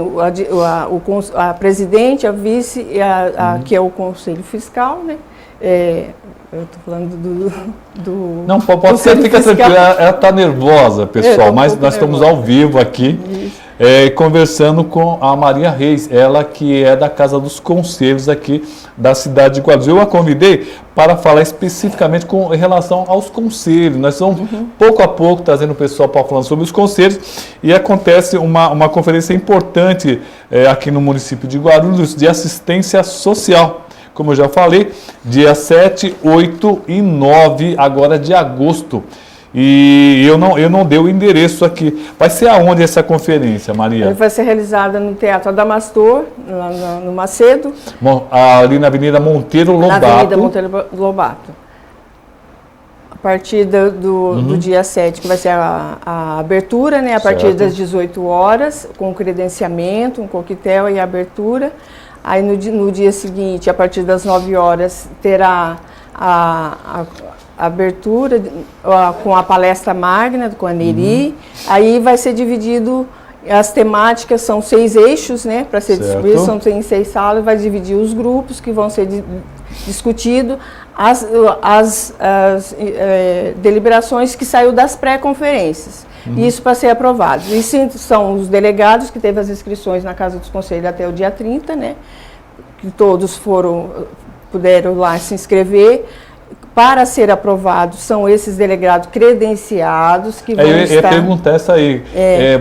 Speaker 6: a presidente, a vice, que é o conselho fiscal, né? Eu estou falando do
Speaker 2: Não, pode ser, fica tranquila, ela está nervosa, pessoal, mas nós estamos ao vivo aqui, conversando com a Maria Reis, ela que é da Casa dos Conselhos aqui da cidade de Guarulhos. Eu a convidei para falar especificamente em relação aos conselhos. Nós estamos pouco a pouco trazendo o pessoal para falar sobre os conselhos e acontece uma conferência importante aqui no município de Guarulhos de assistência social. Como eu já falei, dia 7, 8 e 9 agora de agosto. E eu não dei o endereço aqui. Vai ser aonde essa conferência, Maria?
Speaker 6: Ela vai ser realizada no Teatro Adamastor, no Macedo.
Speaker 2: Ali na Avenida Monteiro Lobato.
Speaker 6: Na Avenida Monteiro Lobato. A partir do dia 7, que vai ser a abertura, né? A partir das 18 horas, com credenciamento, um coquetel e abertura. Aí no dia seguinte, a partir das 9 horas, terá a abertura com a palestra magna, com a Neri. Aí vai ser dividido, as temáticas são 6 eixos, né, para ser distribuído, são 6 salas, vai dividir os grupos que vão ser discutidos, as deliberações que saiu das pré-conferências. Isso para ser aprovado. Isso são os delegados que teve as inscrições na Casa dos Conselhos até o dia 30, né? Que todos puderam lá se inscrever. Para ser aprovado, são esses delegados credenciados que vão estar... Eu ia perguntar essa aí.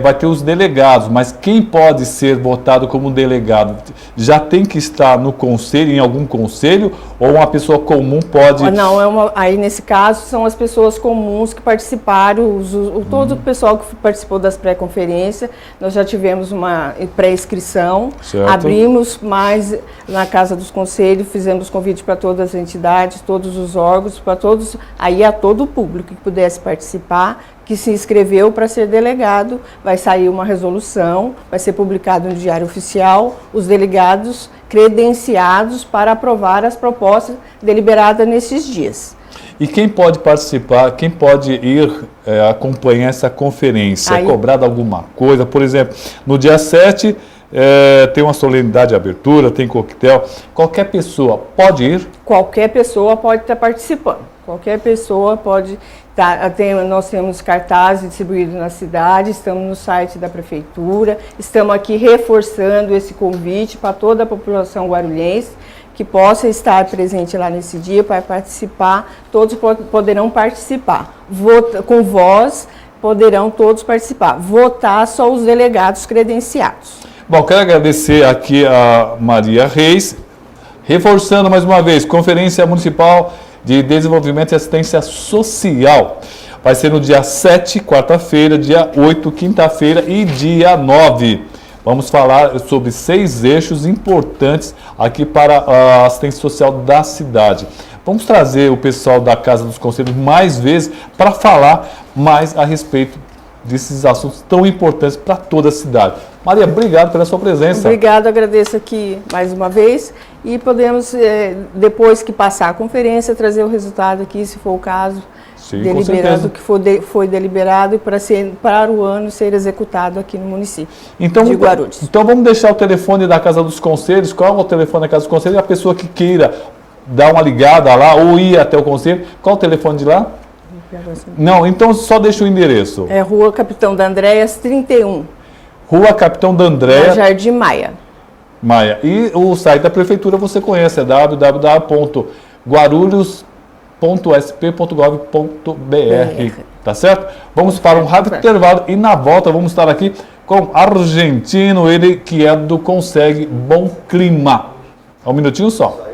Speaker 6: Vai ter os delegados, mas quem pode ser votado como delegado? Já tem que estar no conselho, em algum conselho, ou uma pessoa comum pode... Não, aí nesse caso são as pessoas comuns que participaram, todo o pessoal que participou das pré-conferências. Nós já tivemos uma pré-inscrição, abrimos mais na Casa dos Conselhos, fizemos convite para todas as entidades, todos os órgãos, para todos, aí a todo o público que pudesse participar, que se inscreveu para ser delegado, vai sair uma resolução, vai ser publicado no Diário Oficial, os delegados credenciados para aprovar as propostas deliberadas nesses dias. E quem pode participar, quem pode ir acompanhar essa conferência? É cobrado alguma coisa? Por exemplo, no dia 7... tem uma solenidade de abertura, tem coquetel. Qualquer pessoa pode ir? Qualquer pessoa pode estar participando. Qualquer pessoa pode estar. Nós temos cartazes distribuídos na cidade, estamos no site da Prefeitura, estamos aqui reforçando esse convite para toda a população guarulhense que possa estar presente lá nesse dia para participar, todos poderão participar. Com voz, poderão todos participar. Votar só os delegados credenciados.
Speaker 2: Bom, quero agradecer aqui a Maria Reis, reforçando mais uma vez, Conferência Municipal de Desenvolvimento e Assistência Social. Vai ser no dia 7, quarta-feira, dia 8, quinta-feira e dia 9. Vamos falar sobre 6 eixos importantes aqui para a assistência social da cidade. Vamos trazer o pessoal da Casa dos Conselhos mais vezes para falar mais a respeito desses assuntos tão importantes para toda a cidade. Maria, obrigado pela sua presença.
Speaker 6: Obrigado, agradeço aqui mais uma vez e podemos, depois que passar a conferência, trazer o resultado aqui, se for o caso.
Speaker 2: Sim,
Speaker 6: Deliberado que foi deliberado para o ano ser executado aqui no município de Guarulhos.
Speaker 2: Então vamos deixar o telefone da Casa dos Conselhos. Qual é o telefone da Casa dos Conselhos? A pessoa que queira dar uma ligada lá ou ir até o conselho. Qual é o telefone de lá? Não, então só deixa o endereço.
Speaker 6: É Rua Capitão da Andréas, 31.
Speaker 2: Rua Capitão da Andréas.
Speaker 6: Jardim Maia.
Speaker 2: E o site da prefeitura você conhece, é www.guarulhos.sp.gov.br, tá certo? Vamos para um rápido intervalo e na volta vamos estar aqui com Argentino, ele que é do Consegue Bom Clima. Um minutinho só.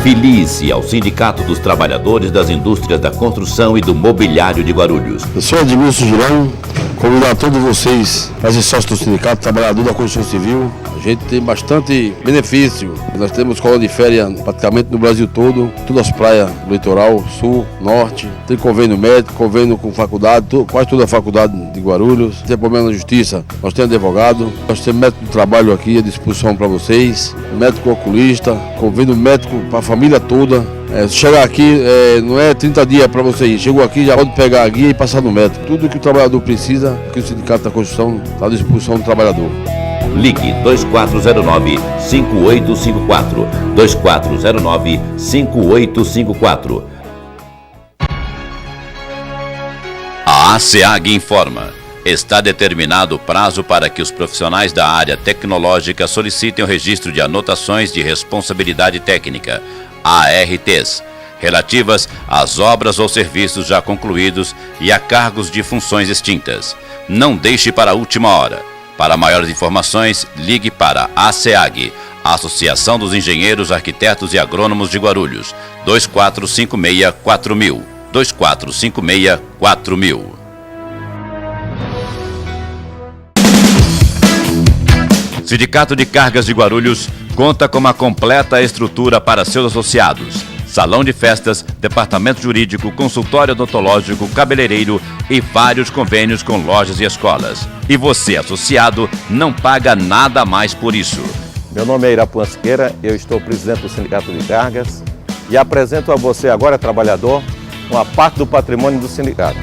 Speaker 1: Filie-se ao Sindicato dos Trabalhadores das Indústrias da Construção e do Mobiliário de Guarulhos.
Speaker 4: Eu sou Edmilson Girão, convidar todos vocês a ser sócio do Sindicato Trabalhador da Construção Civil. A gente tem bastante benefício. Nós temos escola de férias praticamente no Brasil todo, todas as praias do litoral, sul, norte. Tem convênio médico, convênio com faculdade, quase toda a faculdade de Guarulhos. Se tem problema na justiça, nós temos advogado. Nós temos médico de trabalho aqui à disposição para vocês, médico oculista, convênio médico para a família toda. Chegar aqui não é 30 dias para você ir. Chegou aqui, já pode pegar a guia e passar no médico. Tudo que o trabalhador precisa, que o Sindicato da Construção está à disposição do trabalhador.
Speaker 1: Ligue 2409-5854. 2409-5854. A ASEAG informa. Está determinado o prazo para que os profissionais da área tecnológica solicitem o registro de anotações de responsabilidade técnica, ARTs, relativas às obras ou serviços já concluídos e a cargos de funções extintas. Não deixe para a última hora. Para maiores informações, ligue para a ASEAG, Associação dos Engenheiros, Arquitetos e Agrônomos de Guarulhos, 2456-4000, 2456-4000. Sindicato de Cargas de Guarulhos conta com uma completa estrutura para seus associados. Salão de festas, departamento jurídico, consultório odontológico, cabeleireiro e vários convênios com lojas e escolas. E você, associado, não paga nada a mais por isso.
Speaker 5: Meu nome é Irapuã Siqueira, eu estou presidente do Sindicato de Cargas e apresento a você, agora trabalhador, uma parte do patrimônio do sindicato.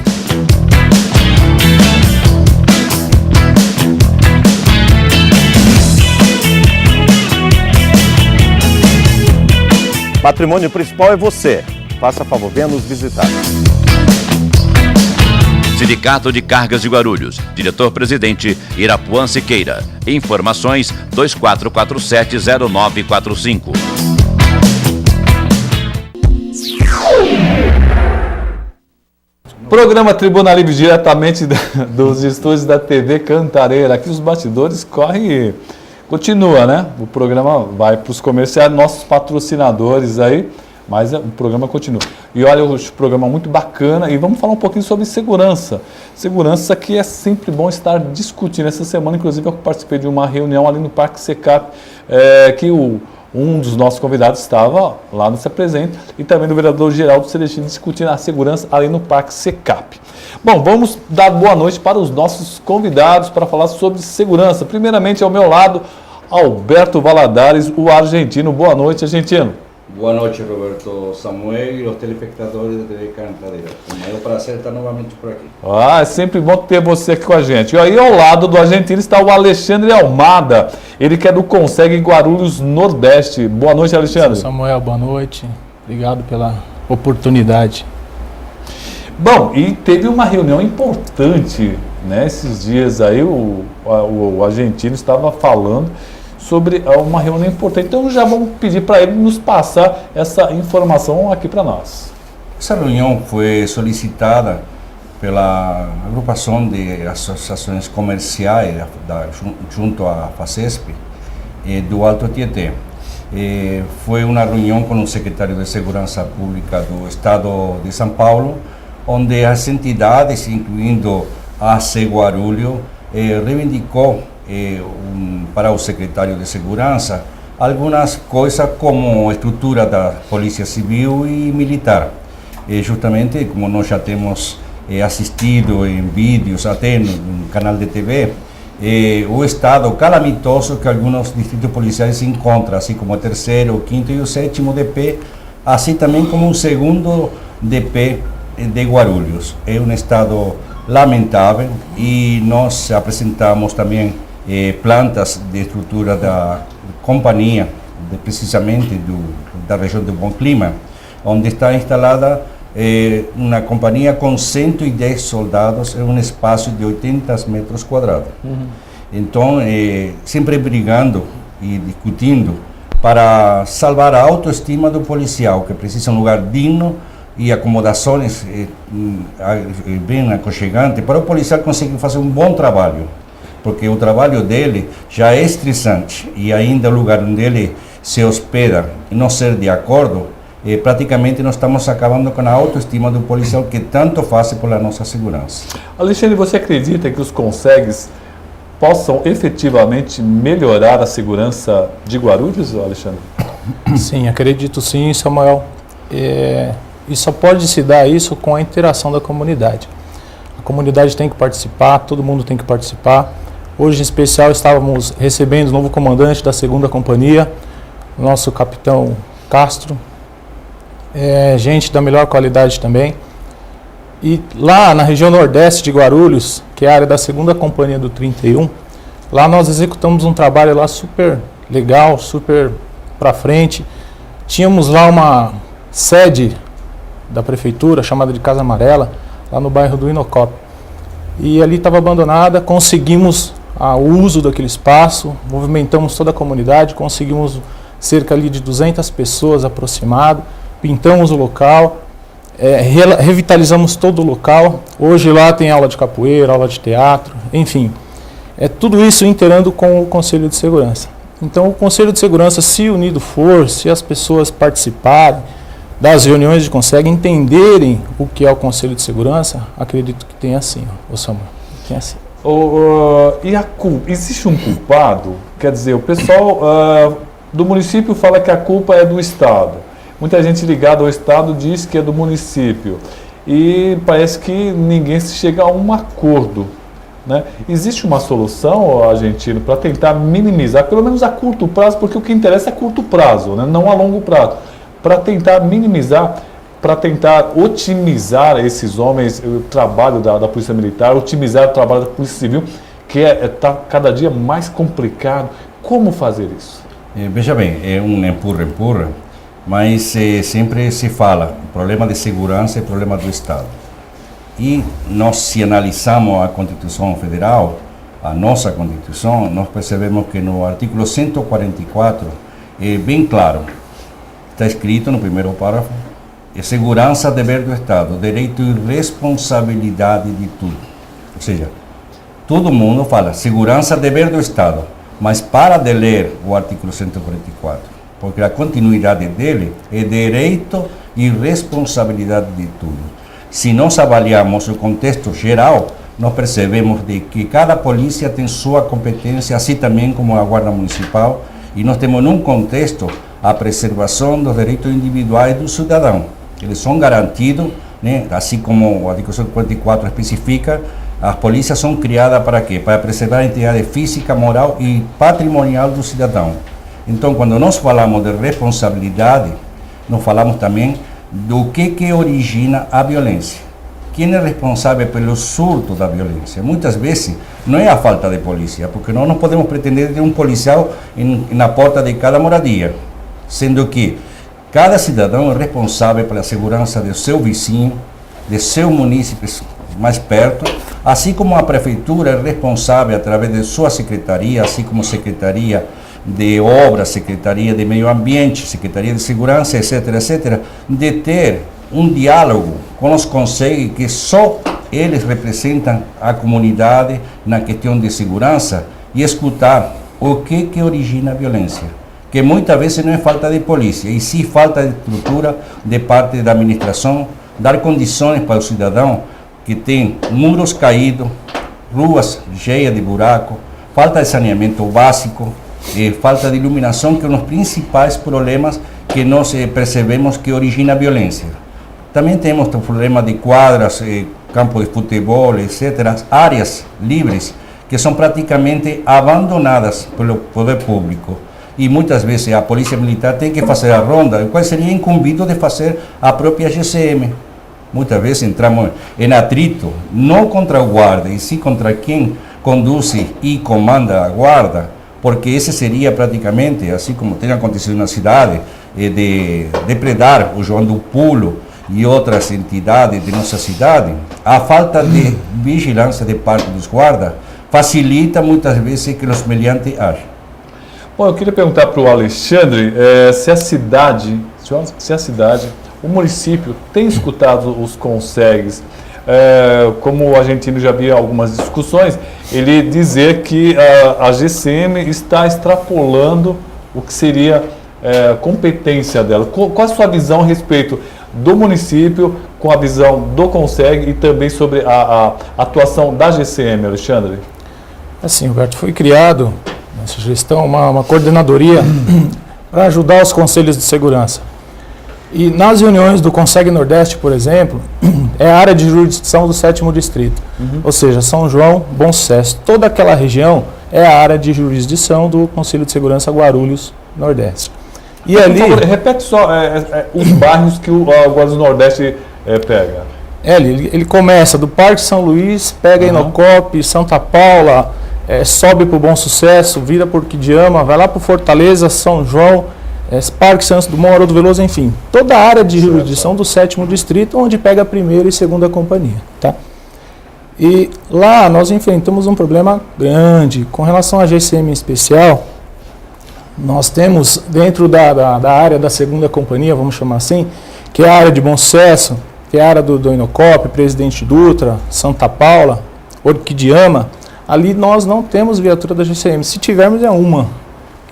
Speaker 5: Patrimônio principal é você. Faça favor, venha nos visitar.
Speaker 1: Sindicato de Cargas de Guarulhos. Diretor-presidente Irapuã Siqueira. Informações 2447-0945.
Speaker 2: Programa Tribuna Livre diretamente dos estúdios da TV Cantareira. Aqui os bastidores correm... Continua, né? O programa vai para os comerciais, nossos patrocinadores aí, mas o programa continua. E olha, o programa é muito bacana e vamos falar um pouquinho sobre segurança. Segurança que é sempre bom estar discutindo. Essa semana, inclusive, eu participei de uma reunião ali no Parque Secap, que um dos nossos convidados estava lá no Se Apresente e também do vereador Geraldo Celestino discutindo a segurança ali no Parque Secap. Bom, vamos dar boa noite para os nossos convidados para falar sobre segurança. Primeiramente, ao meu lado, Alberto Valadares, o argentino. Boa noite, argentino.
Speaker 7: Boa noite, Roberto Samuel e os telespectadores da TV Cantareira. É um maior prazer estar novamente por aqui.
Speaker 2: É sempre bom ter você aqui com a gente. E aí, ao lado do argentino, está o Alexandre Almada. Ele que é do Consegue Guarulhos Nordeste. Boa noite, Alexandre.
Speaker 8: Samuel, boa noite. Obrigado pela oportunidade.
Speaker 2: Bom, e teve uma reunião importante né? Esses dias aí o argentino estava falando sobre uma reunião importante. Então já vamos pedir para ele nos passar essa informação aqui para nós.
Speaker 7: Essa reunião foi solicitada pela agrupação de associações comerciais junto à FACESP do Alto Tietê. Foi uma reunião com o secretário de Segurança Pública do Estado de São Paulo, onde as entidades, incluindo a AC Guarulhos, reivindicou para o secretário de Segurança algumas coisas como a estrutura da Polícia Civil e Militar. Justamente como nós já temos assistido em vídeos, até no canal de TV, o estado calamitoso que alguns distritos policiais se encontram, assim como o 3º, o 5º e o 7º DP, assim também como o 2º DP de Guarulhos. É um estado lamentável e nós apresentamos também plantas de estrutura da companhia, precisamente da região do Bom Clima, onde está instalada uma companhia com 110 soldados em um espaço de 80 metros quadrados. Então, sempre brigando e discutindo para salvar a autoestima do policial, que precisa de um lugar digno e acomodações bem aconchegantes, para o policial conseguir fazer um bom trabalho, porque o trabalho dele já é estressante e ainda o lugar onde ele se hospeda e não ser de acordo, praticamente nós estamos acabando com a autoestima do policial que tanto faz pela nossa segurança.
Speaker 2: Alexandre, você acredita que os CONSEGs possam efetivamente melhorar a segurança de Guarulhos, Alexandre?
Speaker 8: Sim, acredito sim, Samuel. E só pode se dar isso com a interação da comunidade. A comunidade tem que participar, todo mundo tem que participar. Hoje, em especial, estávamos recebendo o novo comandante da 2ª Companhia, o nosso capitão Castro. Gente da melhor qualidade também. E lá na região nordeste de Guarulhos, que é a área da 2ª Companhia do 31, lá nós executamos um trabalho lá super legal, super para frente. Tínhamos lá uma sede da prefeitura chamada de Casa Amarela, lá no bairro do Inocop. E ali estava abandonada, conseguimos o uso daquele espaço, movimentamos toda a comunidade, conseguimos cerca ali de 200 pessoas aproximado, pintamos o local, revitalizamos todo o local. Hoje lá tem aula de capoeira, aula de teatro, enfim. Tudo isso integrando com o Conselho de Segurança. Então o Conselho de Segurança, se unido for, se as pessoas participarem das reuniões de CONSEG, entenderem o que é o Conselho de Segurança, acredito que tem assim, o Samuel, tem assim.
Speaker 2: E a culpa? Existe um culpado? Quer dizer, o pessoal do município fala que a culpa é do Estado. Muita gente ligada ao Estado diz que é do município. E parece que ninguém se chega a um acordo, né? Existe uma solução, argentino, para tentar minimizar, pelo menos a curto prazo, porque o que interessa é curto prazo, né? Não a longo prazo. Para tentar minimizar, para tentar otimizar esses homens, o trabalho da Polícia Militar, otimizar o trabalho da Polícia Civil, que está cada dia mais complicado. Como fazer isso?
Speaker 7: Veja bem, é um empurra, mas sempre se fala, o problema de segurança é problema do Estado. E nós, se analisamos a Constituição Federal, a nossa Constituição, nós percebemos que no artigo 144 é bem claro, está escrito no primeiro parágrafo, segurança, dever do Estado, direito e responsabilidade de tudo. Ou seja, todo mundo fala segurança, dever do Estado, mas para de ler o artigo 144, porque a continuidade dele é direito e responsabilidade de tudo. Se nós avaliarmos o contexto geral, nós percebemos de que cada polícia tem sua competência, assim também como a Guarda Municipal, e nós temos num contexto a preservação dos direitos individuais do cidadão. Eles são garantidos, né? Assim como o artigo 144 especifica, as polícias são criadas para quê? Para preservar a integridade física, moral e patrimonial do cidadão. Então, quando nós falamos de responsabilidade, nós falamos também do que origina a violência. Quem é responsável pelo surto da violência? Muitas vezes não é a falta de polícia, porque nós não podemos pretender ter um policial na porta de cada moradia, sendo que cada cidadão é responsável pela segurança do seu vizinho, de seu munícipe mais perto, Assim como a prefeitura é responsável, através de sua secretaria, assim como Secretaria de Obras, Secretaria de Meio Ambiente, Secretaria de Segurança, etc., etc., de ter um diálogo com os conselhos que só eles representam a comunidade na questão de segurança e escutar o que origina a violência. Que muitas vezes não é falta de polícia, e sim falta de estrutura de parte da administração, dar condições para o cidadão que tem muros caídos, ruas cheias de buraco, falta de saneamento básico, falta de iluminação, que são os principais problemas que nós percebemos que origina a violência. Também temos o problema de quadras, campo de futebol, etc., áreas livres que são praticamente abandonadas pelo poder público. E muitas vezes a polícia militar tem que fazer a ronda, o qual seria incumbido de fazer a própria GCM. Muitas vezes entramos em atrito, não contra o guarda, e sim contra quem conduz e comanda a guarda, porque esse seria praticamente, assim como tem acontecido na cidade, de depredar o João do Pulo e outras entidades de nossa cidade. A falta de vigilância de parte dos guardas facilita muitas vezes que os meliantes agem.
Speaker 2: Bom, eu queria perguntar para o Alexandre se a cidade, o município tem escutado os CONSEGs. Como o argentino já havia algumas discussões, ele dizer que a GCM está extrapolando o que seria competência dela. Qual a sua visão a respeito do município, com a visão do CONSEG e também sobre a atuação da GCM, Alexandre?
Speaker 8: Assim, Roberto, foi criado nessa gestão uma coordenadoria para ajudar os conselhos de segurança. E nas reuniões do CONSEG Nordeste, por exemplo, é a área de jurisdição do 7º Distrito. Ou seja, São João, Bom Sucesso, toda aquela região é a área de jurisdição do Conselho de Segurança Guarulhos Nordeste. E ali... Por favor,
Speaker 2: repete só os bairros que o Guarulhos Nordeste pega.
Speaker 8: Ele começa do Parque São Luís, pega Inocop, Santa Paula, sobe para o Bom Sucesso, vira por Quidiama, vai lá para Fortaleza, São João, Parque Santos Dumont, Haroldo Veloso, enfim. Toda a área de jurisdição do 7º Distrito, onde pega a 1ª e 2ª companhia. Tá? E lá nós enfrentamos um problema grande. Com relação à GCM em especial, nós temos dentro da área da 2ª companhia, vamos chamar assim, que é a área de Bom Sucesso, que é a área do Inocop, Presidente Dutra, Santa Paula, Orquidiama. Ali nós não temos viatura da GCM. Se tivermos, é uma.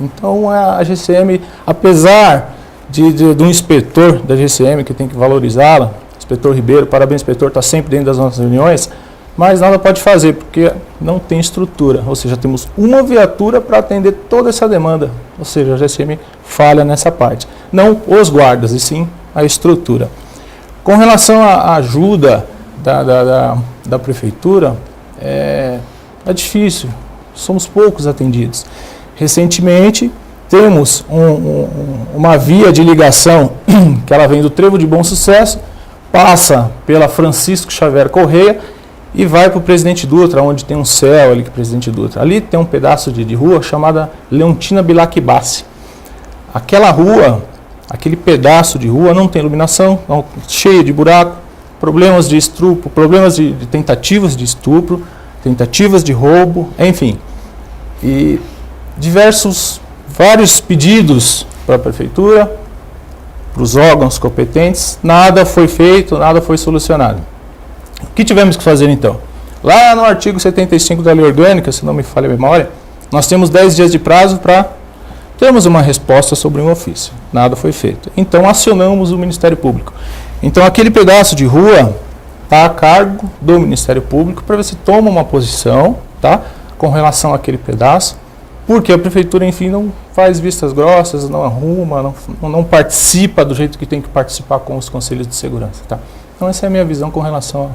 Speaker 8: Então a GCM, apesar de um inspetor da GCM que tem que valorizá-la, inspetor Ribeiro, parabéns inspetor, está sempre dentro das nossas reuniões, mas nada pode fazer porque não tem estrutura. Ou seja, temos uma viatura para atender toda essa demanda. Ou seja, a GCM falha nessa parte. Não os guardas, e sim a estrutura. Com relação à ajuda da prefeitura, é difícil, somos poucos atendidos. Recentemente, temos uma via de ligação que ela vem do Trevo de Bom Sucesso, passa pela Francisco Xavier Correia e vai para o Presidente Dutra, onde tem um céu ali que é o Presidente Dutra. Ali tem um pedaço de rua chamada Leontina Bilac Bassi. Aquela rua, aquele pedaço de rua não tem iluminação, cheio de buraco, problemas de estupro, problemas de tentativas de estupro, tentativas de roubo, enfim. E vários pedidos para a prefeitura, para os órgãos competentes, nada foi feito, nada foi solucionado. O que tivemos que fazer então? Lá no artigo 75 da Lei Orgânica, se não me falha a memória, nós temos 10 dias de prazo para termos uma resposta sobre um ofício. Nada foi feito. Então acionamos o Ministério Público. Então aquele pedaço de rua está a cargo do Ministério Público para ver se toma uma posição, tá, com relação àquele pedaço, porque a prefeitura, enfim, não faz vistas grossas, não arruma, não participa do jeito que tem que participar com os conselhos de segurança. Tá? Então essa é a minha visão com relação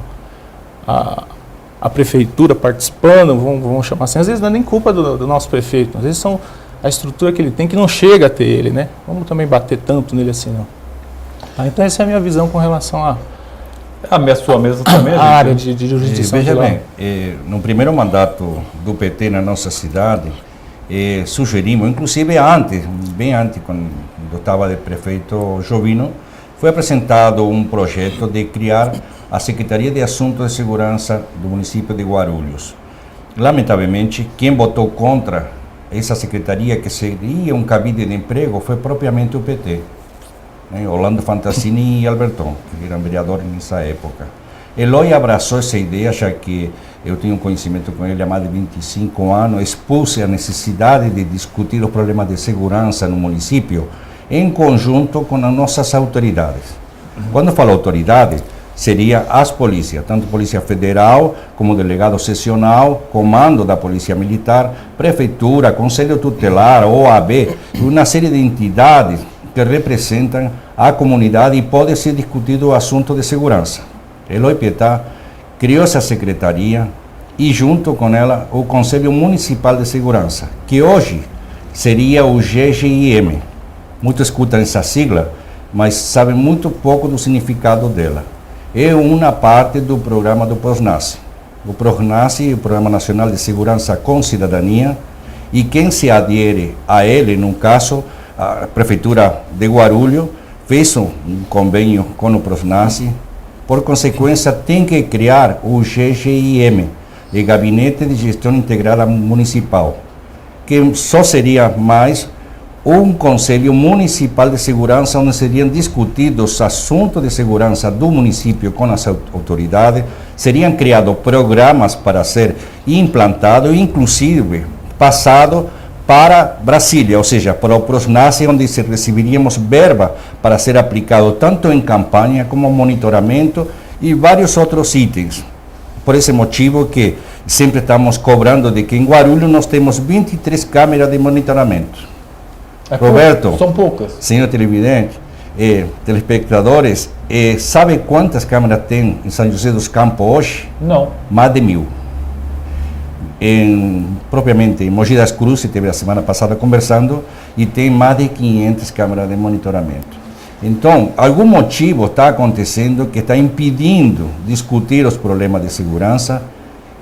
Speaker 8: à prefeitura participando, vamos chamar assim. Às vezes não é nem culpa do nosso prefeito, às vezes são a estrutura que ele tem que não chega a ter ele, né? Vamos também bater tanto nele assim, não. Tá? Então essa é a minha visão com relação a
Speaker 2: sua mesa também,
Speaker 8: a área de jurisdição.
Speaker 7: Veja bem, no primeiro mandato do PT na nossa cidade, sugerimos, inclusive antes, bem antes, quando eu estava de prefeito Jovino, foi apresentado um projeto de criar a Secretaria de Assuntos de Segurança do município de Guarulhos. Lamentavelmente, quem votou contra essa secretaria, que seria um cabide de emprego, foi propriamente o PT. Orlando Fantassini e Alberton, que eram vereadores nessa época. Eloy abraçou essa ideia, já que eu tenho conhecimento com ele há mais de 25 anos, expôs a necessidade de discutir os problemas de segurança no município em conjunto com as nossas autoridades. Quando falo autoridade, seria as polícias, tanto Polícia Federal como Delegado Seccional, Comando da Polícia Militar, Prefeitura, Conselho Tutelar, OAB, e uma série de entidades que representam a comunidade e pode ser discutido o assunto de segurança. Eloy Pietá criou essa secretaria e junto com ela o Conselho Municipal de Segurança, que hoje seria o GGIM. Muitos escutam essa sigla, mas sabem muito pouco do significado dela. É uma parte do programa do PROSNASSE. O PROSNASSE é o Programa Nacional de Segurança com Cidadania, e quem se adere a ele, no caso, a Prefeitura de Guarulhos, fez um convênio com o PROSNASSE. Por consequência, tem que criar o GGIM, o Gabinete de Gestão Integrada Municipal, que só seria mais um Conselho Municipal de Segurança, onde seriam discutidos assuntos de segurança do município com as autoridades, seriam criados programas para ser implantados, inclusive passado para Brasília, ou seja, para o PROSNASSE, onde receberíamos verba para ser aplicado tanto em campanha como monitoramento e vários outros itens. Por esse motivo que sempre estamos cobrando de que em Guarulhos nós temos 23 câmeras de monitoramento. Roberto,
Speaker 2: são poucas.
Speaker 7: Senhor televidente, telespectadores, sabe quantas câmeras tem em São José dos Campos hoje?
Speaker 2: Não.
Speaker 7: Mais de 1000. Propriamente em Mogi das Cruzes, esteve a semana passada conversando, e tem mais de 500 câmeras de monitoramento. Então, algum motivo está acontecendo que está impedindo discutir os problemas de segurança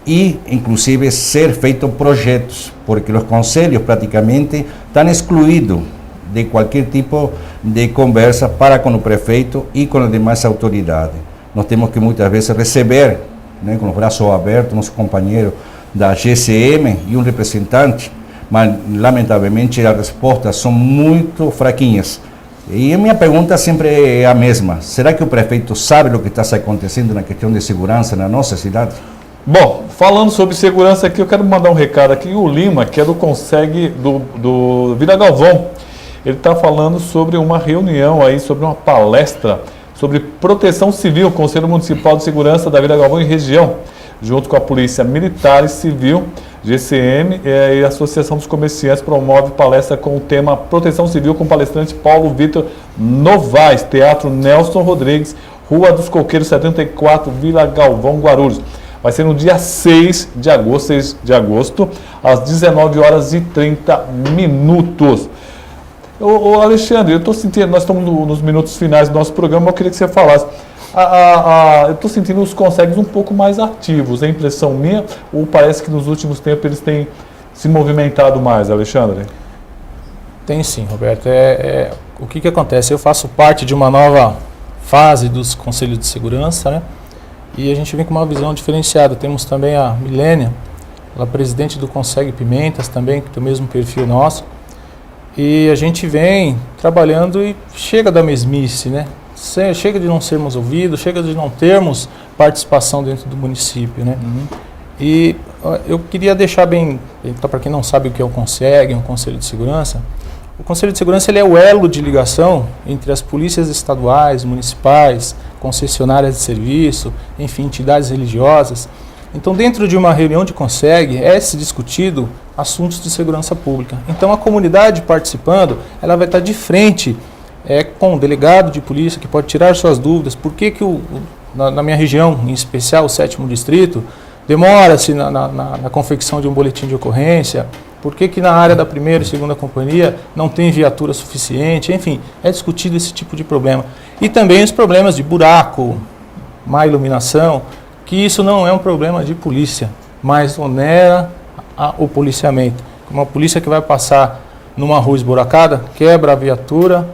Speaker 7: e, inclusive, ser feitos projetos, porque os conselhos praticamente estão excluídos de qualquer tipo de conversa para com o prefeito e com as demais autoridades. Nós temos que muitas vezes receber, com os braços abertos, nosso companheiro da GCM e um representante, mas lamentavelmente as respostas são muito fraquinhas. E a minha pergunta sempre é a mesma: será que o prefeito sabe o que está acontecendo na questão de segurança na nossa cidade?
Speaker 2: Bom, falando sobre segurança aqui, eu quero mandar um recado aqui. O Lima, que é do Conseg do Vila Galvão, ele está falando sobre uma reunião aí, sobre uma palestra sobre proteção civil, Conselho Municipal de Segurança da Vila Galvão e região, junto com a Polícia Militar e Civil, GCM, e a Associação dos Comerciantes promove palestra com o tema Proteção Civil com o palestrante Paulo Vitor Novaes, Teatro Nelson Rodrigues, Rua dos Coqueiros 74, Vila Galvão, Guarulhos. Vai ser no dia 6 de agosto, às 19h30. Ô Alexandre, eu estou sentindo, nós estamos nos minutos finais do nosso programa, eu queria que você falasse. Eu estou sentindo os Consegues um pouco mais ativos, é impressão minha, ou parece que nos últimos tempos eles têm se movimentado mais, Alexandre?
Speaker 8: Tem sim, Roberto. O que acontece? Eu faço parte de uma nova fase dos Conselhos de Segurança, né? E a gente vem com uma visão diferenciada. Temos também a Milênia, ela é presidente do Conseg Pimentas também, que tem o mesmo perfil nosso. E a gente vem trabalhando e chega da mesmice, né? Chega de não sermos ouvidos, chega de não termos participação dentro do município, né? E eu queria deixar bem, para quem não sabe o que é o Conseg, um Conselho de Segurança. O Conselho de Segurança ele é o elo de ligação entre as polícias estaduais, municipais, concessionárias de serviço, enfim, entidades religiosas. Então, dentro de uma reunião de Conseg, é-se discutido assuntos de segurança pública. Então, a comunidade participando, ela vai estar de frente com o delegado de polícia, que pode tirar suas dúvidas. Por que na minha região, em especial o 7º Distrito, demora-se na confecção de um boletim de ocorrência? Por que na área da 1ª e 2ª companhia não tem viatura suficiente? Enfim, é discutido esse tipo de problema. E também os problemas de buraco, má iluminação, que isso não é um problema de polícia, mas onera o policiamento. Uma polícia que vai passar numa rua esburacada, quebra a viatura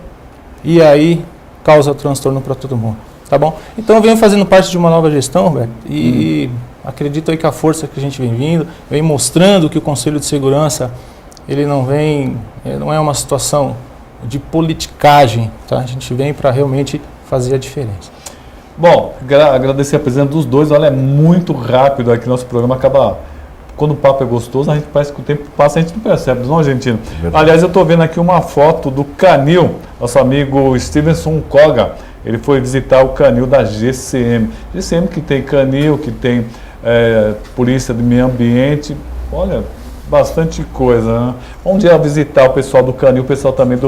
Speaker 8: e aí causa transtorno para todo mundo, tá bom? Então eu venho fazendo parte de uma nova gestão, Roberto, e acredito aí que a força que a gente vem mostrando que o Conselho de Segurança, ele não é uma situação de politicagem, tá? A gente vem para realmente fazer a diferença.
Speaker 2: Bom, agradecer a presença dos dois. Olha, é muito rápido aqui, nosso programa acaba... Quando o papo é gostoso, a gente parece que o tempo passa, a gente não percebe, não, argentino? Aliás, eu estou vendo aqui uma foto do canil, nosso amigo Stevenson Koga. Ele foi visitar o canil da GCM. GCM que tem canil, que tem polícia do meio ambiente. Olha, bastante coisa, né? Um dia visitar o pessoal do canil, o pessoal também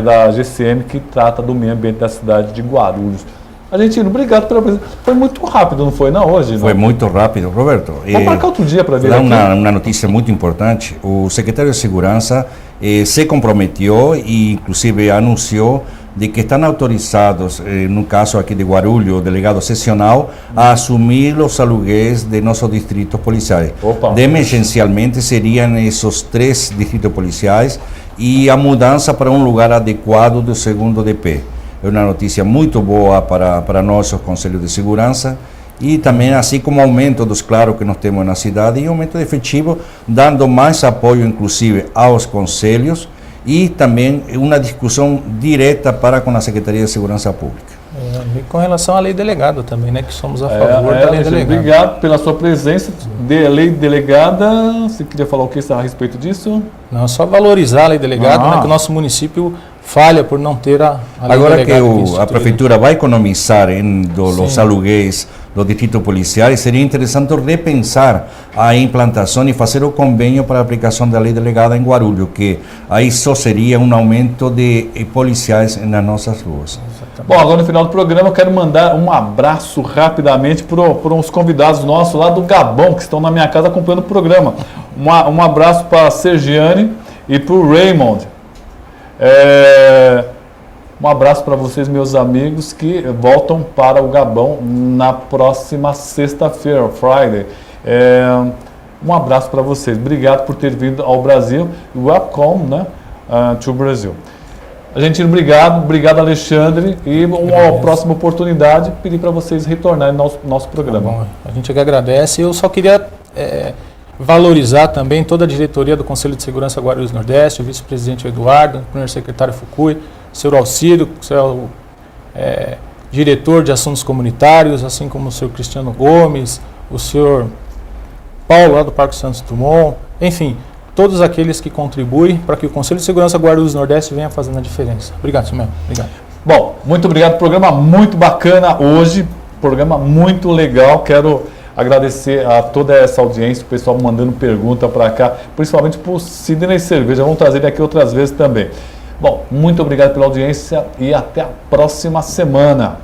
Speaker 2: da GCM, que trata do meio ambiente da cidade de Guarulhos. Argentino, obrigado pela presença. Foi muito rápido, não foi? Não, hoje? Não?
Speaker 7: Foi muito rápido, Roberto.
Speaker 2: Vamos marcar outro dia para ver aqui.
Speaker 7: Uma notícia muito importante. O secretário de Segurança se comprometeu e, inclusive, anunciou de que estão autorizados, no caso aqui de Guarulhos, o delegado seccional, a assumir os aluguéis de nossos distritos policiais. Emergencialmente seriam esses 3 distritos policiais e a mudança para um lugar adequado do 2º DP. É uma notícia muito boa para nós, o Conselho de Segurança, e também assim como aumento dos claros que nós temos na cidade e aumento de efetivo, dando mais apoio inclusive aos conselhos e também uma discussão direta com a Secretaria de Segurança Pública.
Speaker 8: E com relação à lei delegada também, né, que somos a favor da lei delegada.
Speaker 2: Obrigado pela sua presença. Lei delegada, você queria falar o que a respeito disso?
Speaker 8: Não, só valorizar a lei delegada, né, que o nosso município falha por não ter a lei
Speaker 7: agora
Speaker 8: delegada.
Speaker 7: Agora que a prefeitura vai economizar os aluguéis dos distritos policiais, seria interessante repensar a implantação e fazer o convênio para a aplicação da lei delegada em Guarulhos, que aí só seria um aumento de policiais nas nossas ruas.
Speaker 2: Bom, agora no final do programa eu quero mandar um abraço rapidamente para uns convidados nossos lá do Gabão, que estão na minha casa acompanhando o programa. Um abraço para a Sergiane e para o Raymond. Um abraço para vocês, meus amigos, que voltam para o Gabão na próxima sexta-feira, Friday. Um abraço para vocês. Obrigado por ter vindo ao Brasil. Welcome, né, to Brazil. Argentino, obrigado Alexandre, e uma próxima oportunidade pedir para vocês retornarem ao nosso programa.
Speaker 8: Tá bom, a gente que agradece. Eu só queria valorizar também toda a diretoria do Conselho de Segurança Guarulhos Nordeste, o vice-presidente Eduardo, o primeiro secretário Fukui, o senhor Alcídio, o senhor diretor de assuntos comunitários, assim como o senhor Cristiano Gomes, o senhor Paulo lá do Parque Santos Dumont, enfim, todos aqueles que contribuem para que o Conselho de Segurança Guarulhos Nordeste venha fazendo a diferença. Obrigado, senhor. Obrigado.
Speaker 2: Bom, muito obrigado. Programa muito bacana hoje, programa muito legal. Quero agradecer a toda essa audiência, o pessoal mandando pergunta para cá, principalmente para o Sidney Cerveja. Vamos trazer ele aqui outras vezes também. Bom, muito obrigado pela audiência e até a próxima semana.